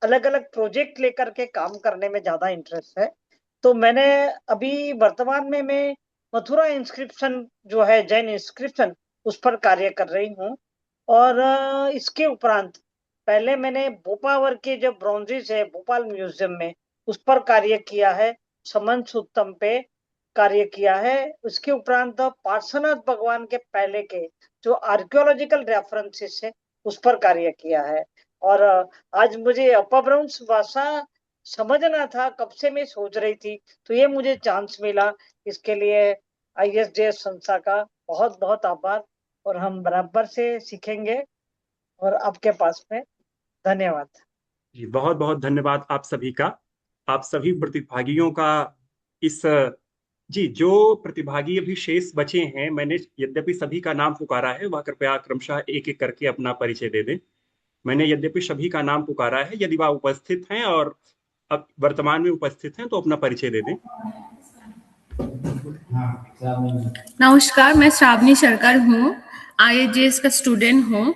अलग अलग प्रोजेक्ट लेकर के काम करने में ज्यादा इंटरेस्ट है। तो मैंने अभी वर्तमान में मैं मथुरा इंस्क्रिप्शन जो है जैन इंस्क्रिप्शन उस पर कार्य कर रही हूँ। और इसके उपरांत पहले मैंने भोपावर के जो ब्रॉन्जेस है भोपाल म्यूजियम में उस पर कार्य किया है, समन सुत्तम पे कार्य किया है। उसके उपरांत पार्श्वनाथ भगवान के पहले के जो आर्कियोलॉजिकल रेफरेंसेस है उस पर कार्य किया है। और आज मुझे अपभ्रंश भाषा समझना था, कब से मैं सोच रही थी, तो ये मुझे चांस मिला। इसके लिए आईएसजेएस संस्था का बहुत बहुत आभार और हम बराबर से सीखेंगे। और आपके पास में धन्यवाद। जी बहुत बहुत धन्यवाद आप सभी का, आप सभी प्रतिभागियों का। इस जी जो प्रतिभागी अभी शेष बचे हैं, मैंने यद्यपि सभी का नाम पुकारा है, वह कृपया क्रमशः एक एक करके अपना परिचय दे दें। मैंने यद्यपि सभी का नाम पुकारा है, यदि वह उपस्थित हैं और अब वर्तमान में उपस्थित हैं तो अपना परिचय दे दें। नमस्कार, मैं श्रावणी सरकार हूँ, आईएसजेएस का स्टूडेंट हूँ।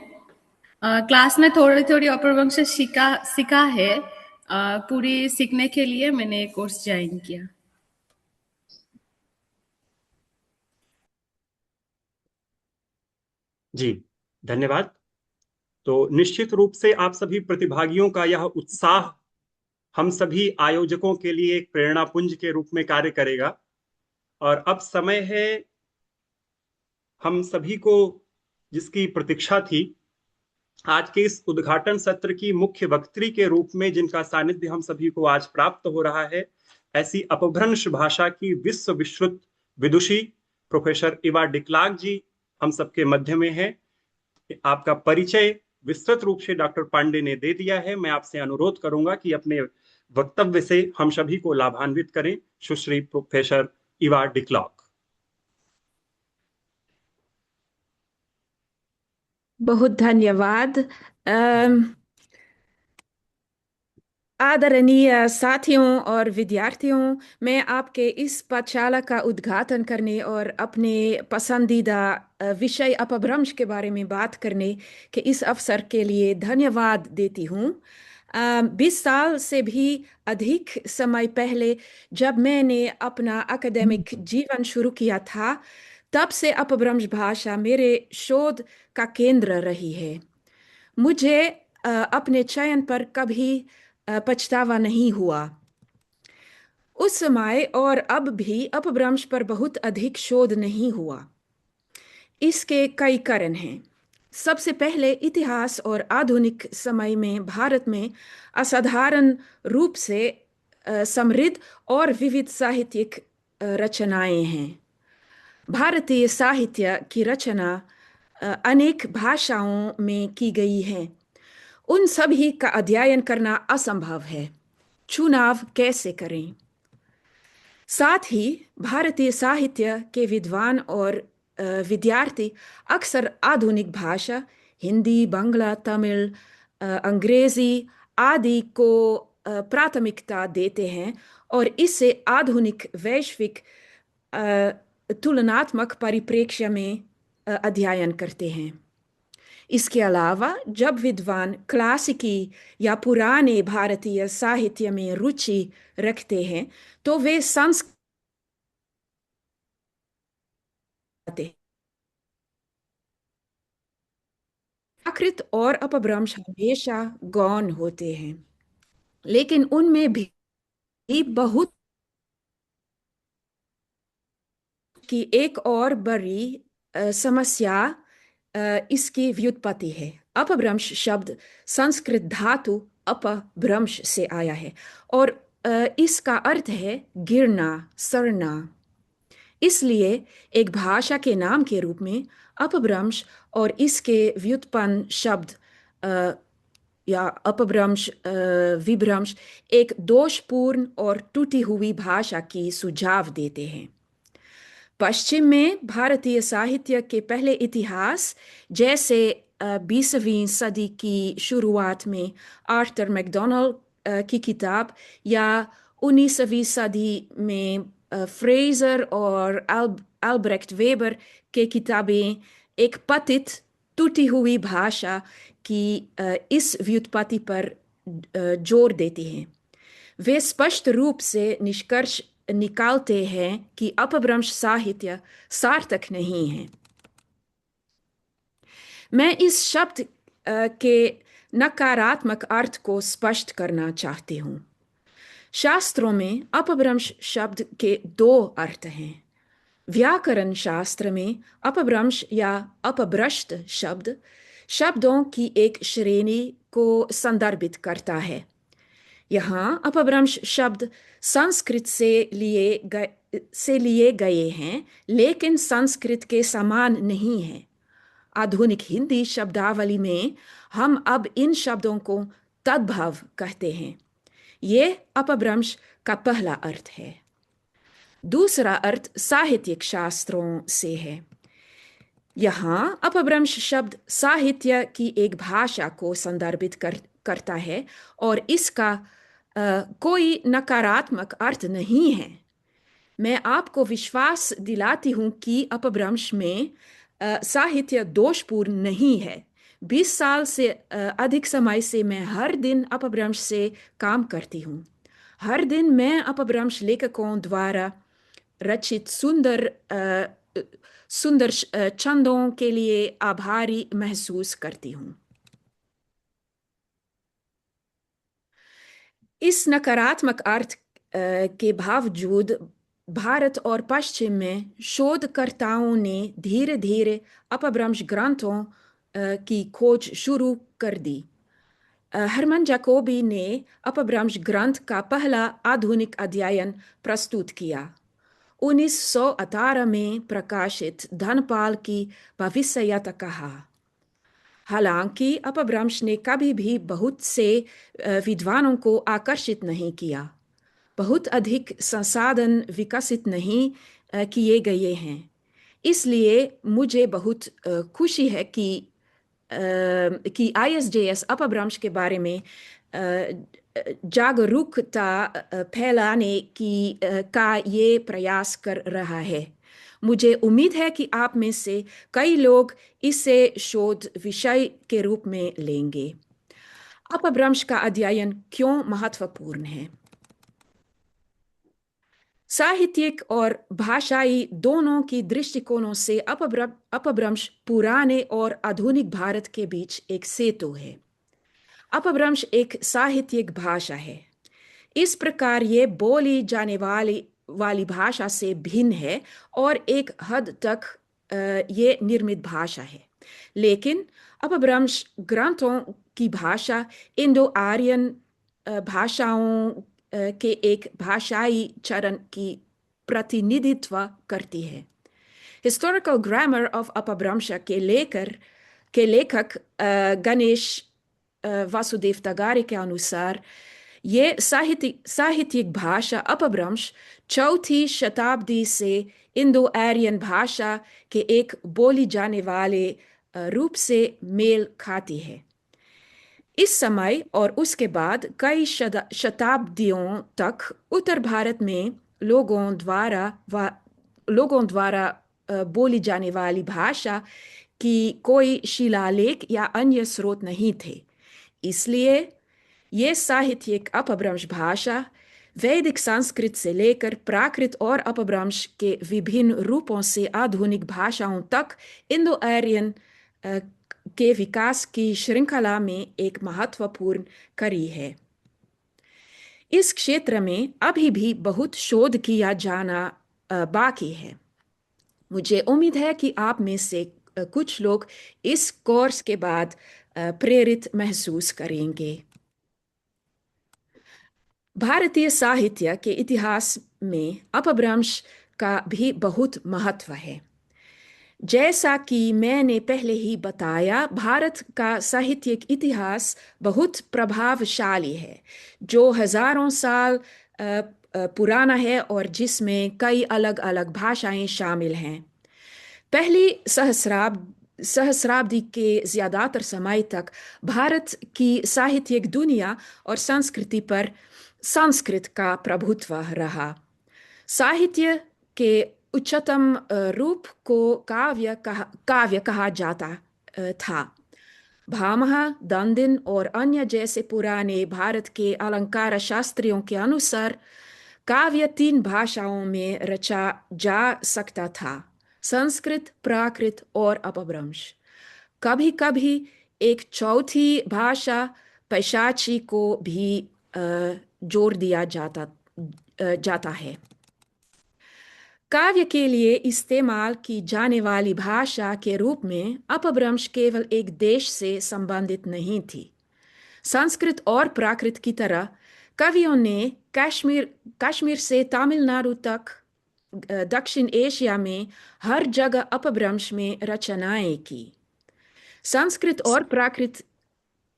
क्लास में थोड़ी थोड़ी अपभ्रंश सीखा है। पूरी सीखने के लिए मैंने कोर्स ज्वाइन किया। जी धन्यवाद। तो निश्चित रूप से आप सभी प्रतिभागियों का यह उत्साह हम सभी आयोजकों के लिए एक प्रेरणा पुंज के रूप में कार्य करेगा। और अब समय है हम सभी को जिसकी प्रतीक्षा थी आज के इस उद्घाटन सत्र की मुख्य वक्त्री के रूप में जिनका सानिध्य हम सभी को आज प्राप्त हो रहा है, ऐसी अपभ्रंश भाषा की विश्व विश्रुत विदुषी प्रोफेसर इवा डिक्लार्क जी हम सबके मध्य में है। आपका परिचय विस्तृत रूप से डॉक्टर पांडे ने दे दिया है। मैं आपसे अनुरोध करूंगा कि अपने वक्तव्य से हम सभी को लाभान्वित करें। सुश्री प्रोफेसर इवा डिक्लार्क। बहुत धन्यवाद। आदरणीय साथियों और विद्यार्थियों, मैं आपके इस पाठशाला का उद्घाटन करने और अपने पसंदीदा विषय अपभ्रंश के बारे में बात करने के इस अवसर के लिए धन्यवाद देती हूँ। 20 साल से भी अधिक समय पहले जब मैंने अपना एकेडमिक जीवन शुरू किया था, तब से अपभ्रंश भाषा मेरे शोध का केंद्र रही है। मुझे अपने चयन पर कभी पछतावा नहीं हुआ। उस समय और अब भी अपभ्रंश पर बहुत अधिक शोध नहीं हुआ। इसके कई कारण हैं। सबसे पहले, इतिहास और आधुनिक समय में भारत में असाधारण रूप से समृद्ध और विविध साहित्यिक रचनाएं हैं। भारतीय साहित्य की रचना अनेक भाषाओं में की गई है। उन सभी का अध्ययन करना असंभव है। चुनाव कैसे करें? साथ ही भारतीय साहित्य के विद्वान और विद्यार्थी अक्सर आधुनिक भाषा, हिंदी, बांग्ला, तमिल, अंग्रेजी आदि को प्राथमिकता देते हैं और इससे आधुनिक वैश्विक तुलनात्मक परिप्रेक्ष्य में अध्ययन करते हैं। इसके अलावा जब विद्वान क्लासिकी या पुराने भारतीय साहित्य में रुचि रखते हैं तो वे संस्कृत प्राकृत और अपभ्रंश हमेशा गौण होते हैं, लेकिन उनमें भी बहुत की एक और बड़ी समस्या इसकी व्युत्पत्ति है। अपभ्रंश शब्द संस्कृत धातु अपभ्रंश से आया है और इसका अर्थ है गिरना, सड़ना। इसलिए एक भाषा के नाम के रूप में अपभ्रंश और इसके व्युत्पन्न शब्द या अपभ्रंश, विभ्रंश एक दोषपूर्ण और टूटी हुई भाषा की सुझाव देते हैं। पश्चिम में भारतीय साहित्य के पहले इतिहास, जैसे 20वीं सदी की शुरुआत में आर्थर मैकडॉनल्ड की किताब या 19वीं सदी में फ्रेजर और अल्ब्रेक्ट वेबर के किताबें एक पतित टूटी हुई भाषा की इस व्युत्पत्ति पर जोर देती हैं। वे स्पष्ट रूप से निष्कर्ष निकालते हैं कि अपभ्रंश साहित्य सार्थक नहीं है। मैं इस शब्द के नकारात्मक अर्थ को स्पष्ट करना चाहती हूँ। शास्त्रों में अपभ्रंश शब्द के दो अर्थ हैं। व्याकरण शास्त्र में अपभ्रंश या अपभ्रष्ट शब्द शब्दों की एक श्रेणी को संदर्भित करता है। यहाँ अपभ्रंश शब्द संस्कृत से लिए गए हैं, लेकिन संस्कृत के समान नहीं है। आधुनिक हिंदी शब्दावली में हम अब इन शब्दों को तद्भव कहते हैं। ये अपभ्रंश का पहला अर्थ है। दूसरा अर्थ साहित्यिक शास्त्रों से है। यहाँ अपभ्रंश शब्द साहित्य की एक भाषा को संदर्भित करता है और इसका कोई नकारात्मक अर्थ नहीं है। मैं आपको विश्वास दिलाती हूँ कि अपभ्रंश में साहित्य दोषपूर्ण नहीं है। 20 साल से अधिक समय से मैं हर दिन अपभ्रंश से काम करती हूँ। हर दिन मैं अपभ्रंश लेखकों द्वारा रचित सुंदर छंदों के लिए आभारी महसूस करती हूँ। इस नकारात्मक अर्थ के बावजूद भारत और पश्चिम में शोधकर्ताओं ने धीरे धीरे अपभ्रंश ग्रंथों की खोज शुरू कर दी। हरमन जैकोबी ने अपभ्रंश ग्रंथ का पहला आधुनिक अध्ययन प्रस्तुत किया। 1918 में प्रकाशित धनपाल की भविष्यवाणी कहा। हालांकि अपभ्रंश ने कभी भी बहुत से विद्वानों को आकर्षित नहीं किया। बहुत अधिक संसाधन विकसित नहीं किए गए हैं। इसलिए मुझे बहुत खुशी है कि ISJS अपभ्रंश के बारे में जागरूकता फैलाने का ये प्रयास कर रहा है। मुझे उम्मीद है कि आप में से कई लोग इसे शोध विषय के रूप में लेंगे। अपभ्रंश का अध्ययन क्यों महत्वपूर्ण है? साहित्यिक और भाषाई दोनों की दृष्टिकोणों से अपभ्रंश पुराने और आधुनिक भारत के बीच एक सेतु है। अपभ्रंश एक साहित्यिक भाषा है। इस प्रकार ये बोली जाने वाली भाषा से भिन्न है और एक हद तक ये निर्मित भाषा है। लेकिन अपभ्रंश ग्रंथों की भाषा इंडो आर्यन भाषाओं के एक भाषाई चरण की प्रतिनिधित्व करती है। हिस्टोरिकल ग्रामर ऑफ अपभ्रंश के लेखक गणेश वासुदेव तगारे के अनुसार ये साहित्यिक भाषा अपभ्रंश 4वीं शताब्दी से इंडो आर्यन भाषा के एक बोली जाने वाले रूप से मेल खाती है। इस समय और उसके बाद कई शताब्दियों तक उत्तर भारत में लोगों द्वारा बोली जाने वाली भाषा की कोई शिलालेख या अन्य स्रोत नहीं थे। इसलिए ये साहित्यिक अपभ्रंश भाषा वैदिक संस्कृत से लेकर प्राकृत और अपभ्रंश के विभिन्न रूपों से आधुनिक भाषाओं तक इंडो आर्यन के विकास की श्रृंखला में एक महत्वपूर्ण कड़ी है। इस क्षेत्र में अभी भी बहुत शोध किया जाना बाकी है। मुझे उम्मीद है कि आप में से कुछ लोग इस कोर्स के बाद प्रेरित महसूस करेंगे। भारतीय साहित्य के इतिहास में अपभ्रंश का भी बहुत महत्व है। जैसा कि मैंने पहले ही बताया, भारत का साहित्यिक इतिहास बहुत प्रभावशाली है, जो हजारों साल पुराना है और जिसमें कई अलग अलग भाषाएं शामिल हैं। पहली सहस्राब्दी के ज्यादातर समय तक भारत की साहित्यिक दुनिया और संस्कृति पर संस्कृत का प्रभुत्व रहा। साहित्य के उच्चतम रूप को काव्य कहा जाता था। भामह, दंदिन और अन्य जैसे पुराने भारत के अलंकार शास्त्रियों के अनुसार काव्य 3 भाषाओं में रचा जा सकता था: संस्कृत, प्राकृत और अपभ्रंश। कभी कभी एक चौथी भाषा पैशाची को भी जोड़ दिया जाता है। काव्य के लिए इस्तेमाल की जाने वाली भाषा के रूप में अपभ्रंश केवल एक देश से संबंधित नहीं थी। संस्कृत और प्राकृत की तरह कवियों ने कश्मीर से तमिलनाडु तक दक्षिण एशिया में हर जगह अपभ्रंश में रचनाएं की। संस्कृत और प्राकृत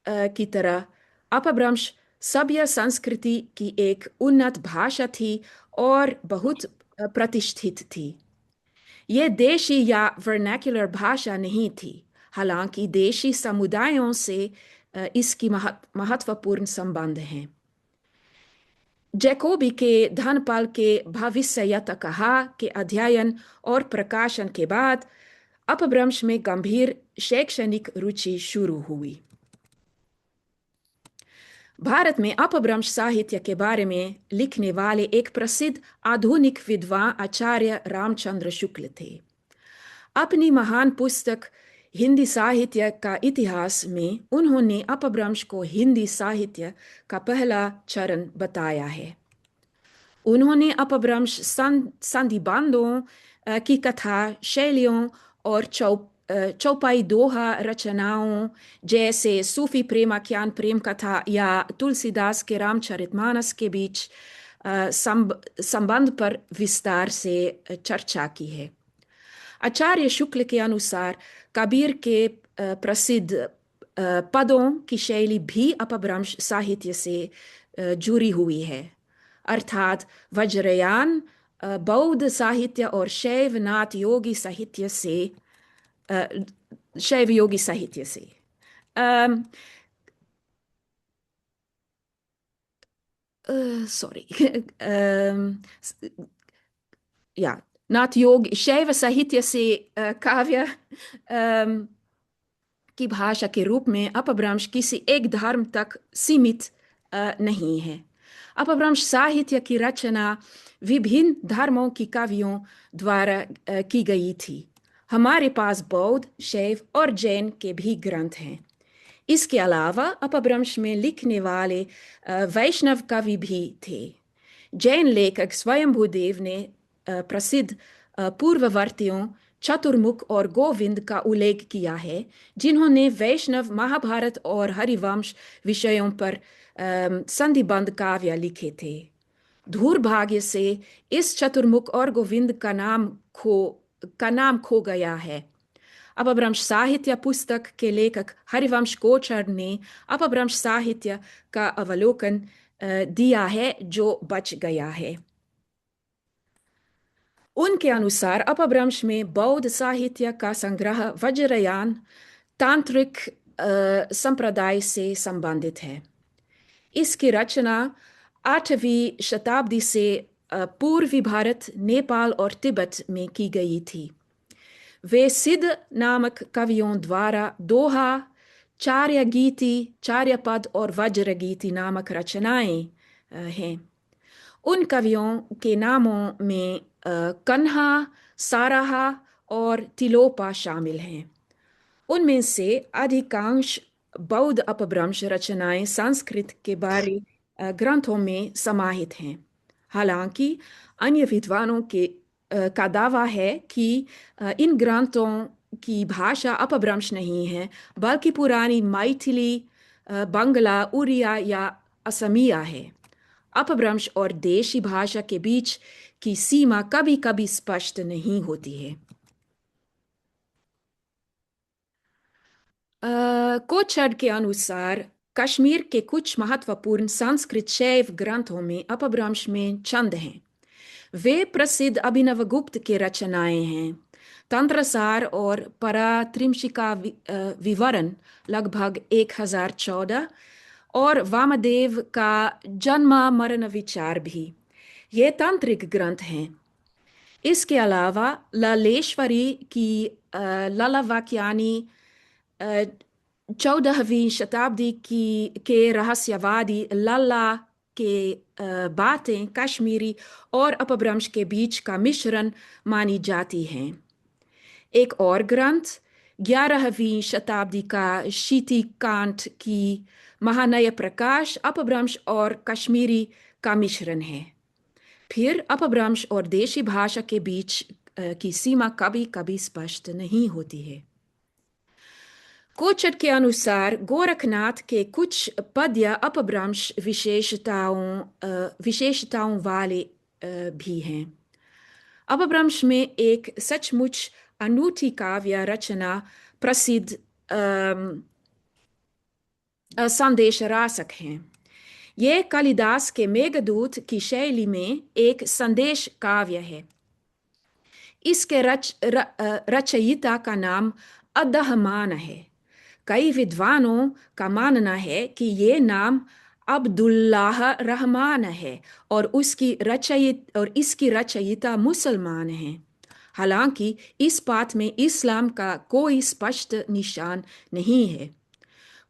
की तरह अपभ्रंश सभ्य संस्कृति की एक उन्नत भाषा थी और बहुत प्रतिष्ठित थी। यह देशी या वर्नाक्युलर भाषा नहीं थी, हालांकि देशी समुदायों से इसकी महत्वपूर्ण संबंध हैं। जैकोबी के धनपाल के भविष्यवाणी कहा कि अध्ययन और प्रकाशन के बाद अपभ्रंश में गंभीर शैक्षणिक रुचि शुरू हुई। भारत में अपभ्रंश साहित्य के बारे में लिखने वाले एक प्रसिद्ध आधुनिक विद्वान आचार्य रामचंद्र शुक्ल थे। अपनी महान पुस्तक हिंदी साहित्य का इतिहास में उन्होंने अपभ्रंश को हिंदी साहित्य का पहला चरण बताया है। उन्होंने अपभ्रंश संधिबंधों की कथा शैलियों और चौपाई दोहा रचनाओं जैसे सूफी प्रेमाख्यान प्रेम कथा या तुलसीदास के रामचरितमानस के बीच संबंध पर विस्तार से चर्चा की है। आचार्य शुक्ल के अनुसार कबीर के प्रसिद्ध पदों की शैली भी अपभ्रंश साहित्य से जुड़ी हुई है, अर्थात वज्रयान बौद्ध साहित्य और शैव नाथ योगी साहित्य से शैव योगी साहित्य से या नाथ योग शैव साहित्य से काव्य की भाषा के रूप में अपभ्रंश किसी एक धर्म तक सीमित नहीं है। अपभ्रंश साहित्य की रचना विभिन्न धर्मों की कवियों द्वारा की गई थी। हमारे पास बौद्ध, शैव और जैन के भी ग्रंथ हैं। इसके अलावा अपभ्रंश में लिखने वाले वैष्णव कवि भी थे। जैन लेखक स्वयंभूदेव ने प्रसिद्ध पूर्ववर्तियों चतुर्मुख और गोविंद का उल्लेख किया है, जिन्होंने वैष्णव, महाभारत और हरिवंश विषयों पर संधिबद्ध काव्य लिखे थे। दुर्भाग्य से इस चतुर्मुख और गोविंद का नाम खो गया है। अपभ्रंश साहित्य पुस्तक के लेखक हरिवंश कोचर ने अपभ्रंश साहित्य का अवलोकन दिया है जो बच गया है। उनके अनुसार अपभ्रंश में बौद्ध साहित्य का संग्रह वज्रयान तांत्रिक संप्रदाय से संबंधित है। इसकी रचना 8वीं शताब्दी से पूर्वी भारत, नेपाल और तिब्बत में की गई थी। वे सिद्ध नामक कवियों द्वारा दोहा, चार्य गीति, चार्य पद और वज्र गीति नामक रचनाएं हैं। उन कवियों के नामों में कन्हा, साराहा और तिलोपा शामिल हैं। उनमें से अधिकांश बौद्ध अपभ्रंश रचनाएं संस्कृत के बारे ग्रंथों में समाहित हैं। हालांकि अन्य विद्वानों का दावा है कि इन ग्रंथों की भाषा अपभ्रंश नहीं है, बल्कि पुरानी मैथिली, बंगला, उड़िया या असमिया है। अपभ्रंश और देशी भाषा के बीच की सीमा कभी कभी स्पष्ट नहीं होती है। कोचर के अनुसार कश्मीर के कुछ महत्वपूर्ण संस्कृत शैव ग्रंथों में अपभ्रंश में छंद हैं। वे प्रसिद्ध अभिनवगुप्त के रचनाएं हैं। तंत्रसार और परात्रिमशिका विवरण लगभग 1014 और वामदेव का जन्म मरण विचार भी, ये तांत्रिक ग्रंथ हैं। इसके अलावा ललेश्वरी की ललावाक्यानी 14वीं शताब्दी के रहस्यवादी लल्ला के बातें कश्मीरी और अपभ्रंश के बीच का मिश्रण मानी जाती हैं। एक और ग्रंथ 11वीं शताब्दी का शीतिकांत की महानय प्रकाश अपभ्रंश और कश्मीरी का मिश्रण है। फिर अपभ्रंश और देशी भाषा के बीच की सीमा कभी कभी स्पष्ट नहीं होती है। कोचर के अनुसार गोरखनाथ के कुछ पद्य अपभ्रंश विशेषताओं वाले भी हैं। अपभ्रंश में एक सचमुच अनूठी काव्य रचना प्रसिद्ध संदेश रासक हैं। ये कालिदास के मेघदूत की शैली में एक संदेश काव्य है। इसके रचयिता का नाम अद्दहमान है। कई विद्वानों का मानना है कि ये नाम अब्दुल्लाह रहमान है और इसकी रचयिता मुसलमान हैं। हालांकि इस बात में इस्लाम का कोई स्पष्ट निशान नहीं है।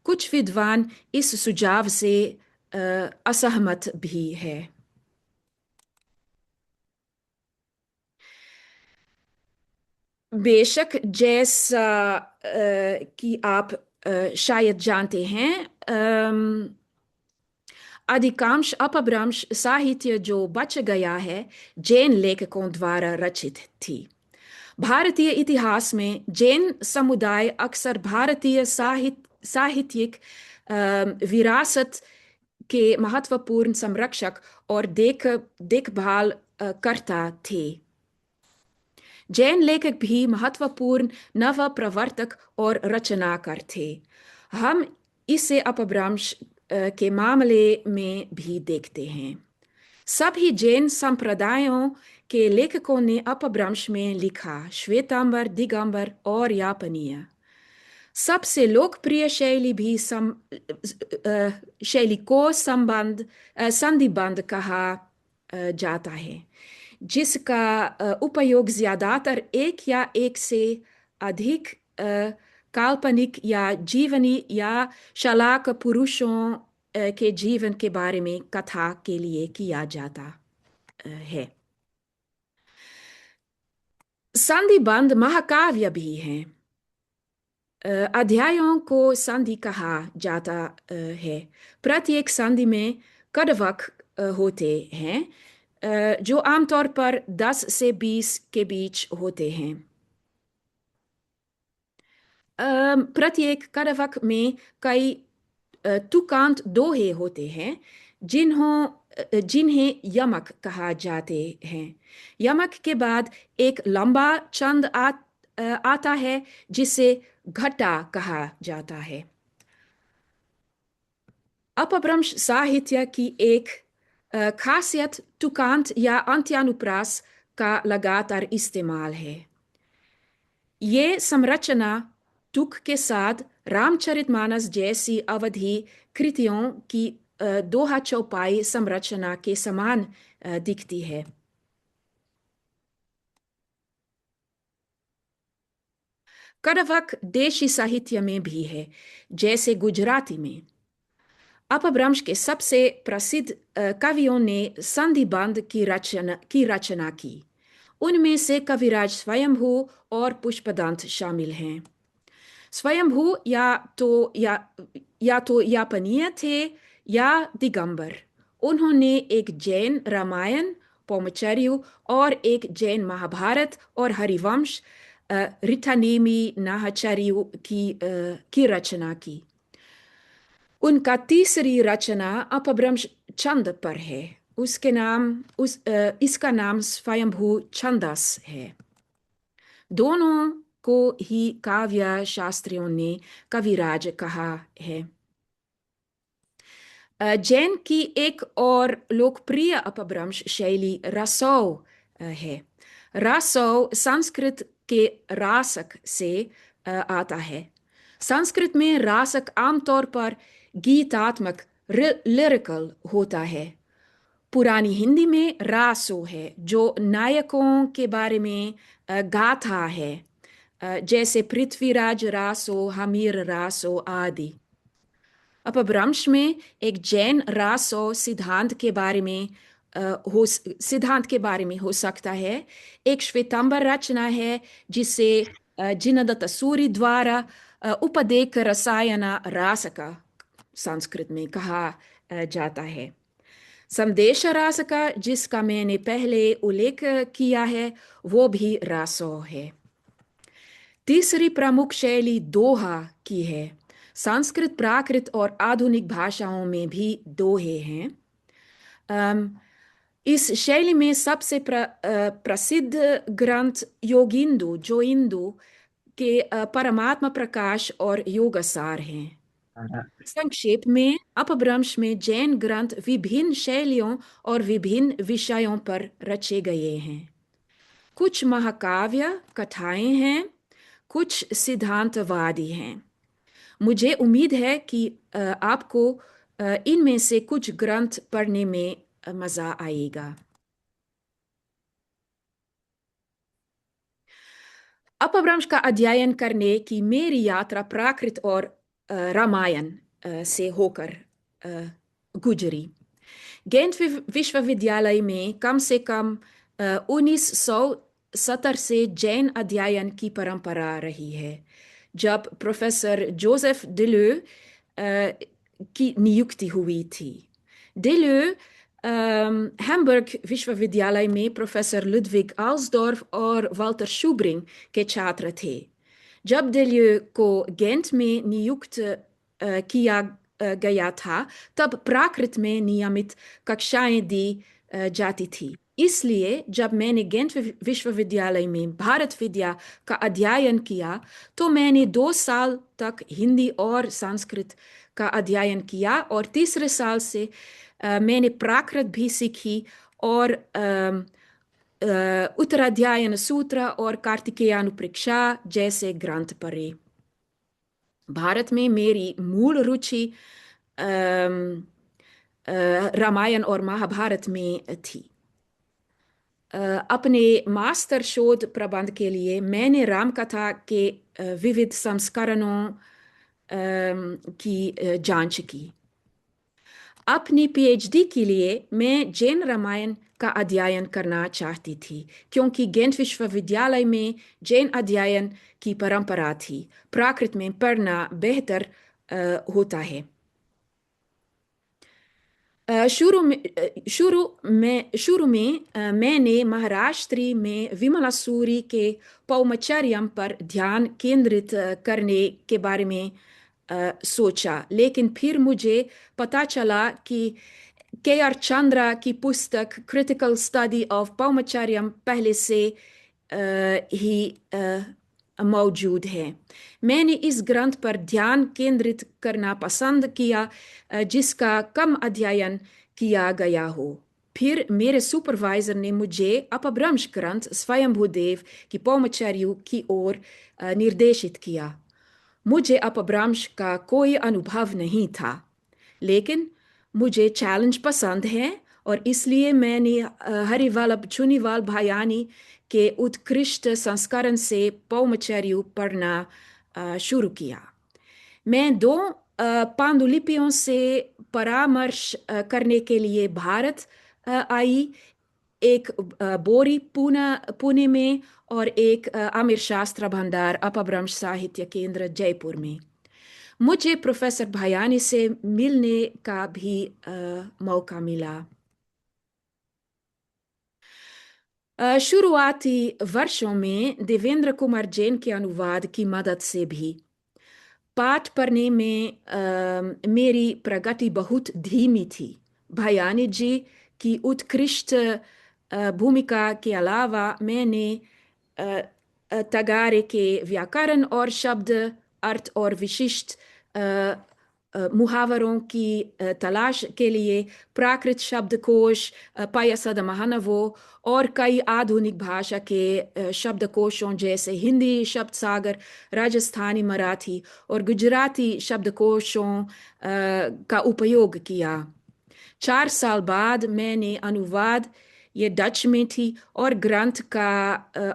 कुछ विद्वान इस सुझाव से असहमत भी है। बेशक जैसा कि आप शायद जानते हैं, अधिकांश अपभ्रंश साहित्य जो बच गया है जैन लेखकों द्वारा रचित थी। भारतीय इतिहास में जैन समुदाय अक्सर भारतीय साहित्यिक विरासत के महत्वपूर्ण संरक्षक और देखभाल करता थे। जैन लेखक भी महत्वपूर्ण नव प्रवर्तक और रचनाकार थे। हम इसे अपभ्रंश के मामले में भी देखते हैं। सभी जैन संप्रदायों के लेखकों ने अपभ्रंश में लिखा, श्वेतांबर, दिगंबर और यापनीय। सबसे लोकप्रिय शैली भी शैली को संधिबंध कहा जाता है, जिसका उपयोग ज्यादातर एक या एक से अधिक काल्पनिक या जीवनी या शलाक पुरुषों के जीवन के बारे में कथा के लिए किया जाता है। संधिबंध महाकाव्य भी हैं। अध्यायों को संधि कहा जाता है। प्रत्येक संधि में कड़वक होते हैं जो आमतौर पर 10 से 20 के बीच होते हैं। प्रत्येक कड़वक में कई तुकांत दोहे होते हैं जिन्हें यमक कहा जाते हैं। यमक के बाद एक लंबा छंद आता है जिसे घटा कहा जाता है। अपभ्रंश साहित्य की एक खासियत तुकांत या अंत्यानुप्रास का लगातार इस्तेमाल है। ये संरचना तुक के साथ रामचरितमानस जैसी अवधि कृतियों की दोहा चौपाई संरचना के समान दिखती है। कड़वक देशी साहित्य में भी है, जैसे गुजराती में। अपभ्रंश के सबसे प्रसिद्ध कवियों ने संधिबंध की रचना की। उनमें से कविराज स्वयंभू और पुष्पदंत शामिल हैं। स्वयंभू या तो यापनीय थे या दिगंबर। उन्होंने एक जैन रामायण पौमचर्य और एक जैन महाभारत और हरिवंश ऋथनेमी नाहचर्य की रचना की। उनका तीसरी रचना अपभ्रंश छंद पर है। इसका नाम स्वयंभू छंदस है। दोनों को ही काव्य शास्त्रियों ने कविराज कहा है। जैन की एक और लोकप्रिय अपभ्रंश शैली रासौ है। रासौ संस्कृत के रासक से आता है। संस्कृत में रासक आमतौर पर गीतात्मक लिरिकल होता है। पुरानी हिंदी में रासो है जो नायकों के बारे में गाथा है, जैसे पृथ्वीराज रासो, हमीर रासो आदि। अपभ्रंश में एक जैन रासो सिद्धांत के बारे में हो सकता है। एक श्वेतांबर रचना है जिसे जिनदत्त सूरि द्वारा उपदेक रसायन रासका संस्कृत में कहा जाता है। संदेश रासका, जिसका मैंने पहले उल्लेख किया है, वो भी रासो है। तीसरी प्रमुख शैली दोहा की है। संस्कृत, प्राकृत और आधुनिक भाषाओं में भी दोहे हैं। इस शैली में सबसे प्रसिद्ध ग्रंथ जोइंदु के परमात्मा प्रकाश और योगसार हैं। संक्षेप में अपभ्रंश में जैन ग्रंथ विभिन्न शैलियों और विभिन्न विषयों पर रचे गए हैं। कुछ महाकाव्य कथाएं हैं, कुछ सिद्धांतवादी हैं। मुझे उम्मीद है कि आपको इनमें से कुछ ग्रंथ पढ़ने में मजा आएगा। अपभ्रंश का अध्ययन करने की मेरी यात्रा प्राकृत और रामायण से होकर गुजरी। गेंट विश्वविद्यालय में कम से कम 1970 से जैन अध्ययन की परंपरा रही है। जब प्रोफेसर जोसेफ डेल्यू की नियुक्ति हुई थी। डेल्यू हैम्बर्ग विश्वविद्यालय में प्रोफेसर लुडविग आल्सडॉर्फ और वाल्टर शुब्रिंग के छात्र थे। जब डेलिeu को गेंट में नियुक्त किया गया था, तब प्राकृत में नियमित कक्षाएं दी जाती थी। इसलिए जब मैंने गेंट विश्वविद्यालय में भारत विद्या का अध्ययन किया, तो मैंने 2 साल तक हिंदी और संस्कृत का अध्ययन किया और तीसरे साल से मैंने प्राकृत भी सीखी और उत्तराध्यायन सूत्र और कार्तिकेयानुप्रेक्षा जैसे ग्रंथ पढ़े। भारत में मेरी मूल रुचि रामायण और महाभारत में थी। अपने मास्टर शोध प्रबंध के लिए मैंने रामकथा के विविध संस्करणों की जांच की। अपनी पीएचडी के लिए मैं जैन रामायण का अध्ययन करना चाहती थी, क्योंकि गेंट विश्वविद्यालय में जैन अध्ययन की परंपरा थी। प्राकृत में पढ़ना बेहतर होता है। शुरू में मैंने महाराष्ट्री में विमला सूरी के पौमचर्यम पर ध्यान केंद्रित करने के बारे में सोचा, लेकिन फिर मुझे पता चला कि के.आर. चंद्रा की पुस्तक क्रिटिकल स्टडी ऑफ पौमचर्यम पहले से ही मौजूद है। मैंने इस ग्रंथ पर ध्यान केंद्रित करना पसंद किया जिसका कम अध्ययन किया गया हो। फिर मेरे सुपरवाइजर ने मुझे अपभ्रंश ग्रंथ स्वयंभूदेव की पौमचर्य की ओर निर्देशित किया। मुझे अपभ्रंश का कोई अनुभव नहीं था, लेकिन मुझे चैलेंज पसंद है और इसलिए मैंने हरिवल्लभ चुनीलाल भायानी के उत्कृष्ट संस्करण से पौमचर्य पढ़ना शुरू किया। मैं 2 पांडुलिपियों से परामर्श करने के लिए भारत आई, एक बोरी पुणे में और एक आमिर शास्त्र भंडार अपभ्रंश साहित्य केंद्र जयपुर में। मुझे प्रोफेसर भायानी से मिलने का भी मौका मिला। शुरुआती वर्षों में देवेंद्र कुमार जैन के अनुवाद की मदद से भी पाठ पढ़ने में मेरी प्रगति बहुत धीमी थी। भायानी जी की उत्कृष्ट भूमिका के अलावा मैंने तगारे के व्याकरण और शब्द अर्थ और विशिष्ट मुहावरों की तलाश के लिए प्राकृत शब्दकोश, पायसद महानवो और कई आधुनिक भाषा के शब्दकोशों जैसे हिंदी शब्द सागर, राजस्थानी, मराठी और गुजराती शब्दकोशों का उपयोग किया। 4 साल बाद मैंने अनुवाद, ये डच में थी, और ग्रंथ का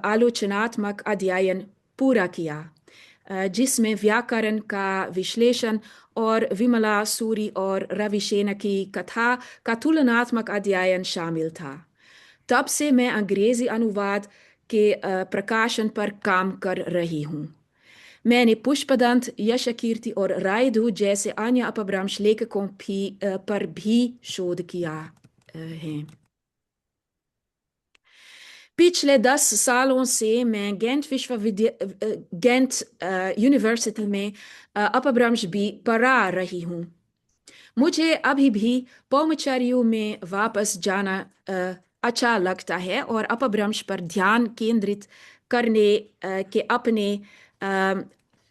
आलोचनात्मक अध्ययन पूरा किया, जिसमें व्याकरण का विश्लेषण और विमला सूरी और रविसेन की कथा का तुलनात्मक अध्ययन शामिल था। तब से मैं अंग्रेजी अनुवाद के प्रकाशन पर काम कर रही हूँ। मैंने पुष्पदंत, यशकीर्ति और रायधू जैसे अन्य अपभ्रंश लेखकों पर भी शोध किया है। पिछले 10 सालों से मैं गेंट यूनिवर्सिटी में अपभ्रंश भी पढ़ा रही हूँ। मुझे अभी भी पौमचर्य में वापस जाना अच्छा लगता है और अपभ्रंश पर ध्यान केंद्रित करने के अपने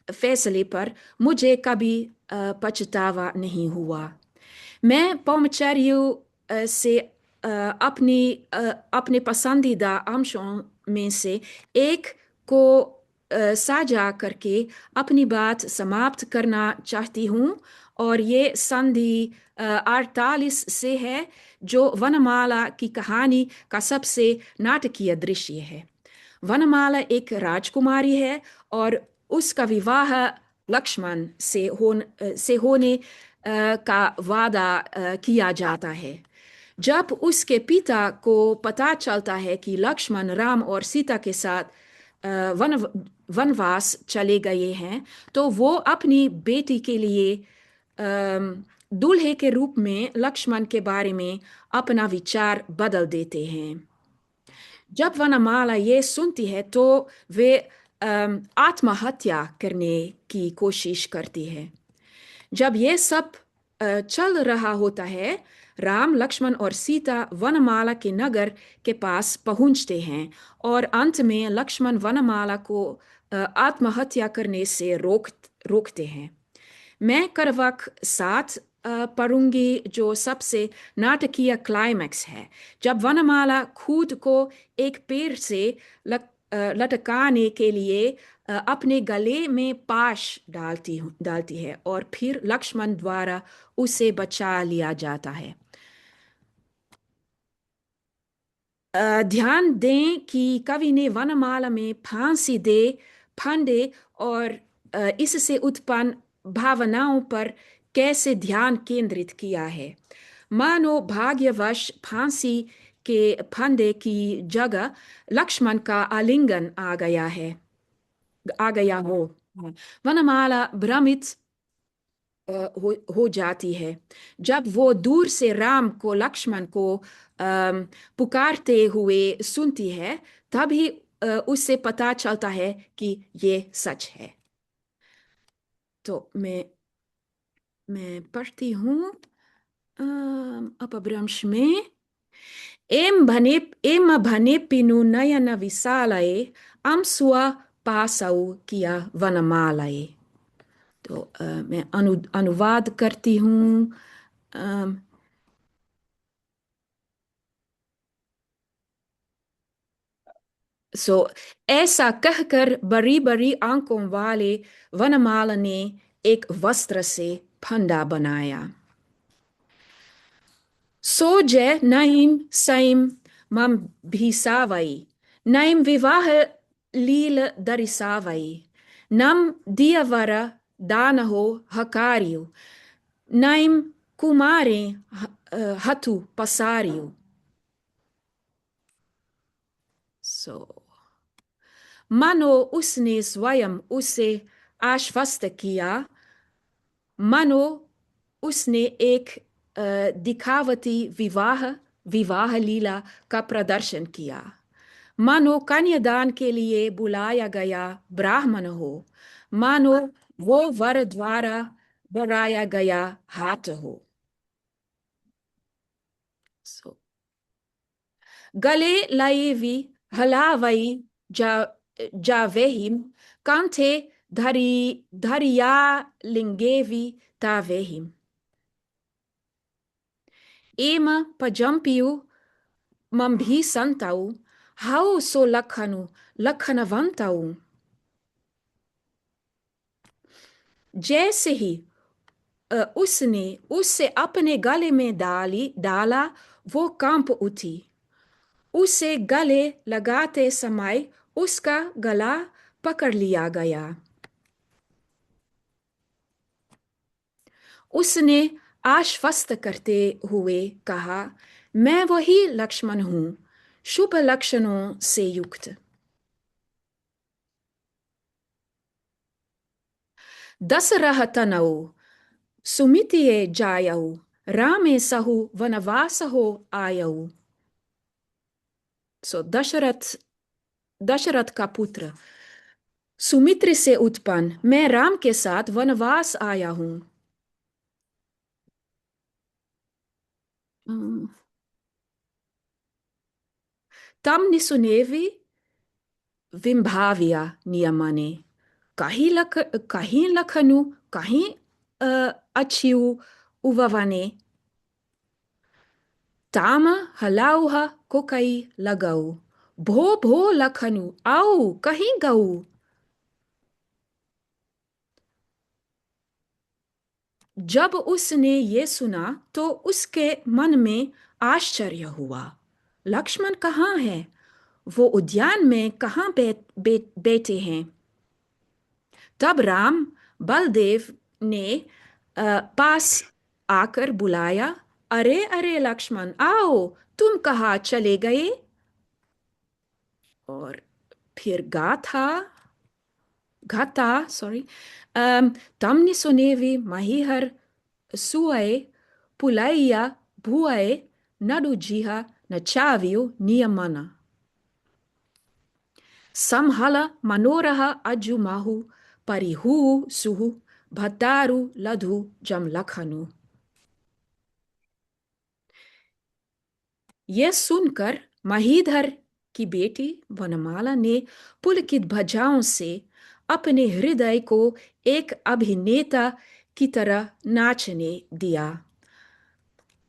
फैसले पर मुझे कभी पछतावा नहीं हुआ। मैं पौमचर्य से अपने पसंदीदा अंशों में से एक को साझा करके अपनी बात समाप्त करना चाहती हूँ, और ये संधि 48 से है, जो वनमाला की कहानी का सबसे नाटकीय दृश्य है। वनमाला एक राजकुमारी है और उसका विवाह लक्ष्मण से होने का वादा किया जाता है। जब उसके पिता को पता चलता है कि लक्ष्मण राम और सीता के साथ वनवास चले गए हैं, तो वो अपनी बेटी के लिए दूल्हे के रूप में लक्ष्मण के बारे में अपना विचार बदल देते हैं। जब वनमाला ये सुनती है तो वे आत्महत्या करने की कोशिश करती है। जब ये सब चल रहा होता है, राम, लक्ष्मण और सीता वनमाला के नगर के पास पहुंचते हैं और अंत में लक्ष्मण वनमाला को आत्महत्या करने से रोकते हैं। मैं करवक 7 पढ़ूंगी, जो सबसे नाटकीय क्लाइमैक्स है, जब वनमाला खुद को एक पेड़ से लटकाने के लिए अपने गले में पाश डालती है और फिर लक्ष्मण द्वारा उसे बचा लिया जाता है। ध्यान दें कि कवि ने वनमाला में फांसी दे फंदे और इससे उत्पन्न भावनाओं पर कैसे ध्यान केंद्रित किया है। मानो भाग्यवश फांसी के फंदे की जगह लक्ष्मण का आलिंगन आ गया हो। वनमाला भ्रमित हो जाती है जब वो दूर से राम को लक्ष्मण को पुकारते हुए सुनती है, तभी उससे पता चलता है कि ये सच है। तो मैं पढ़ती हूँ अपभ्रंश में। एम भने पिनु नयन विशालये अम स्व पासौ किया वनमालये। तो मैं अनुवाद करती हूँ। ऐसा कहकर बड़ी बड़ी आंखों वाले वनमाला ने एक वस्त्र से फंदा बनाया। सो जय नईम सैम मम भीसावई, नईम विवाह लील दरिसावई, नम दियवर दानहो हकारियो, नईम कुमारे हतु पसारियो। मानो उसने स्वयं उसे आश्वस्त किया, मानो उसने एक दिखावती विवाह लीला का प्रदर्शन किया, मानो कन्यादान के लिए बुलाया गया ब्राह्मण हो, मानो वो वर द्वारा बढ़ाया गया हाथ हो। गले लाएवी हलावई जावेहिम, कांथे धरिया लिंगेवी तावेहिम। एम पजम्पियु मम भी संताऊ, हाउ सो लखनवंताऊ। जैसे ही उसने उसे अपने गले में डाला, वो कांप उठी। उसे गले लगाते समय उसका गला पकड़ लिया गया। उसने आश्वस्त करते हुए कहा, मैं वही लक्ष्मण हूं, शुभ लक्षणों से युक्त। दशरथनौ सुमितिये जायौ, रामे सहु वनवास हो आयौ। दशरथ का पुत्र सुमित्र से उत्पन्न मैं राम के साथ वनवास आया हूं। तम निसुनेवी विंभाविया नियमने, कहीं लखनु कहीं अछिउ उववने, ताम हलाउहा को कई लगाऊ, भो लखनु आओ कहीं गऊ। जब उसने ये सुना तो उसके मन में आश्चर्य हुआ। लक्ष्मण कहाँ है? वो उद्यान में कहाँ बैठे हैं? तब राम बलदेव ने पास आकर बुलाया, अरे अरे लक्ष्मण आओ, तुम कहाँ चले गए? और फिर गाथा तमनि सुनेवी Maihar suae pulaia buae nadujiha nachaviu niamana. Samhala manoraha ajumahu parihu suhu bhataru ladhu jamlakhanu. यह सुनकर महीधर की बेटी वनमाला ने पुलकित भुजाओं से अपने हृदय को एक अभिनेता की तरह नाचने दिया।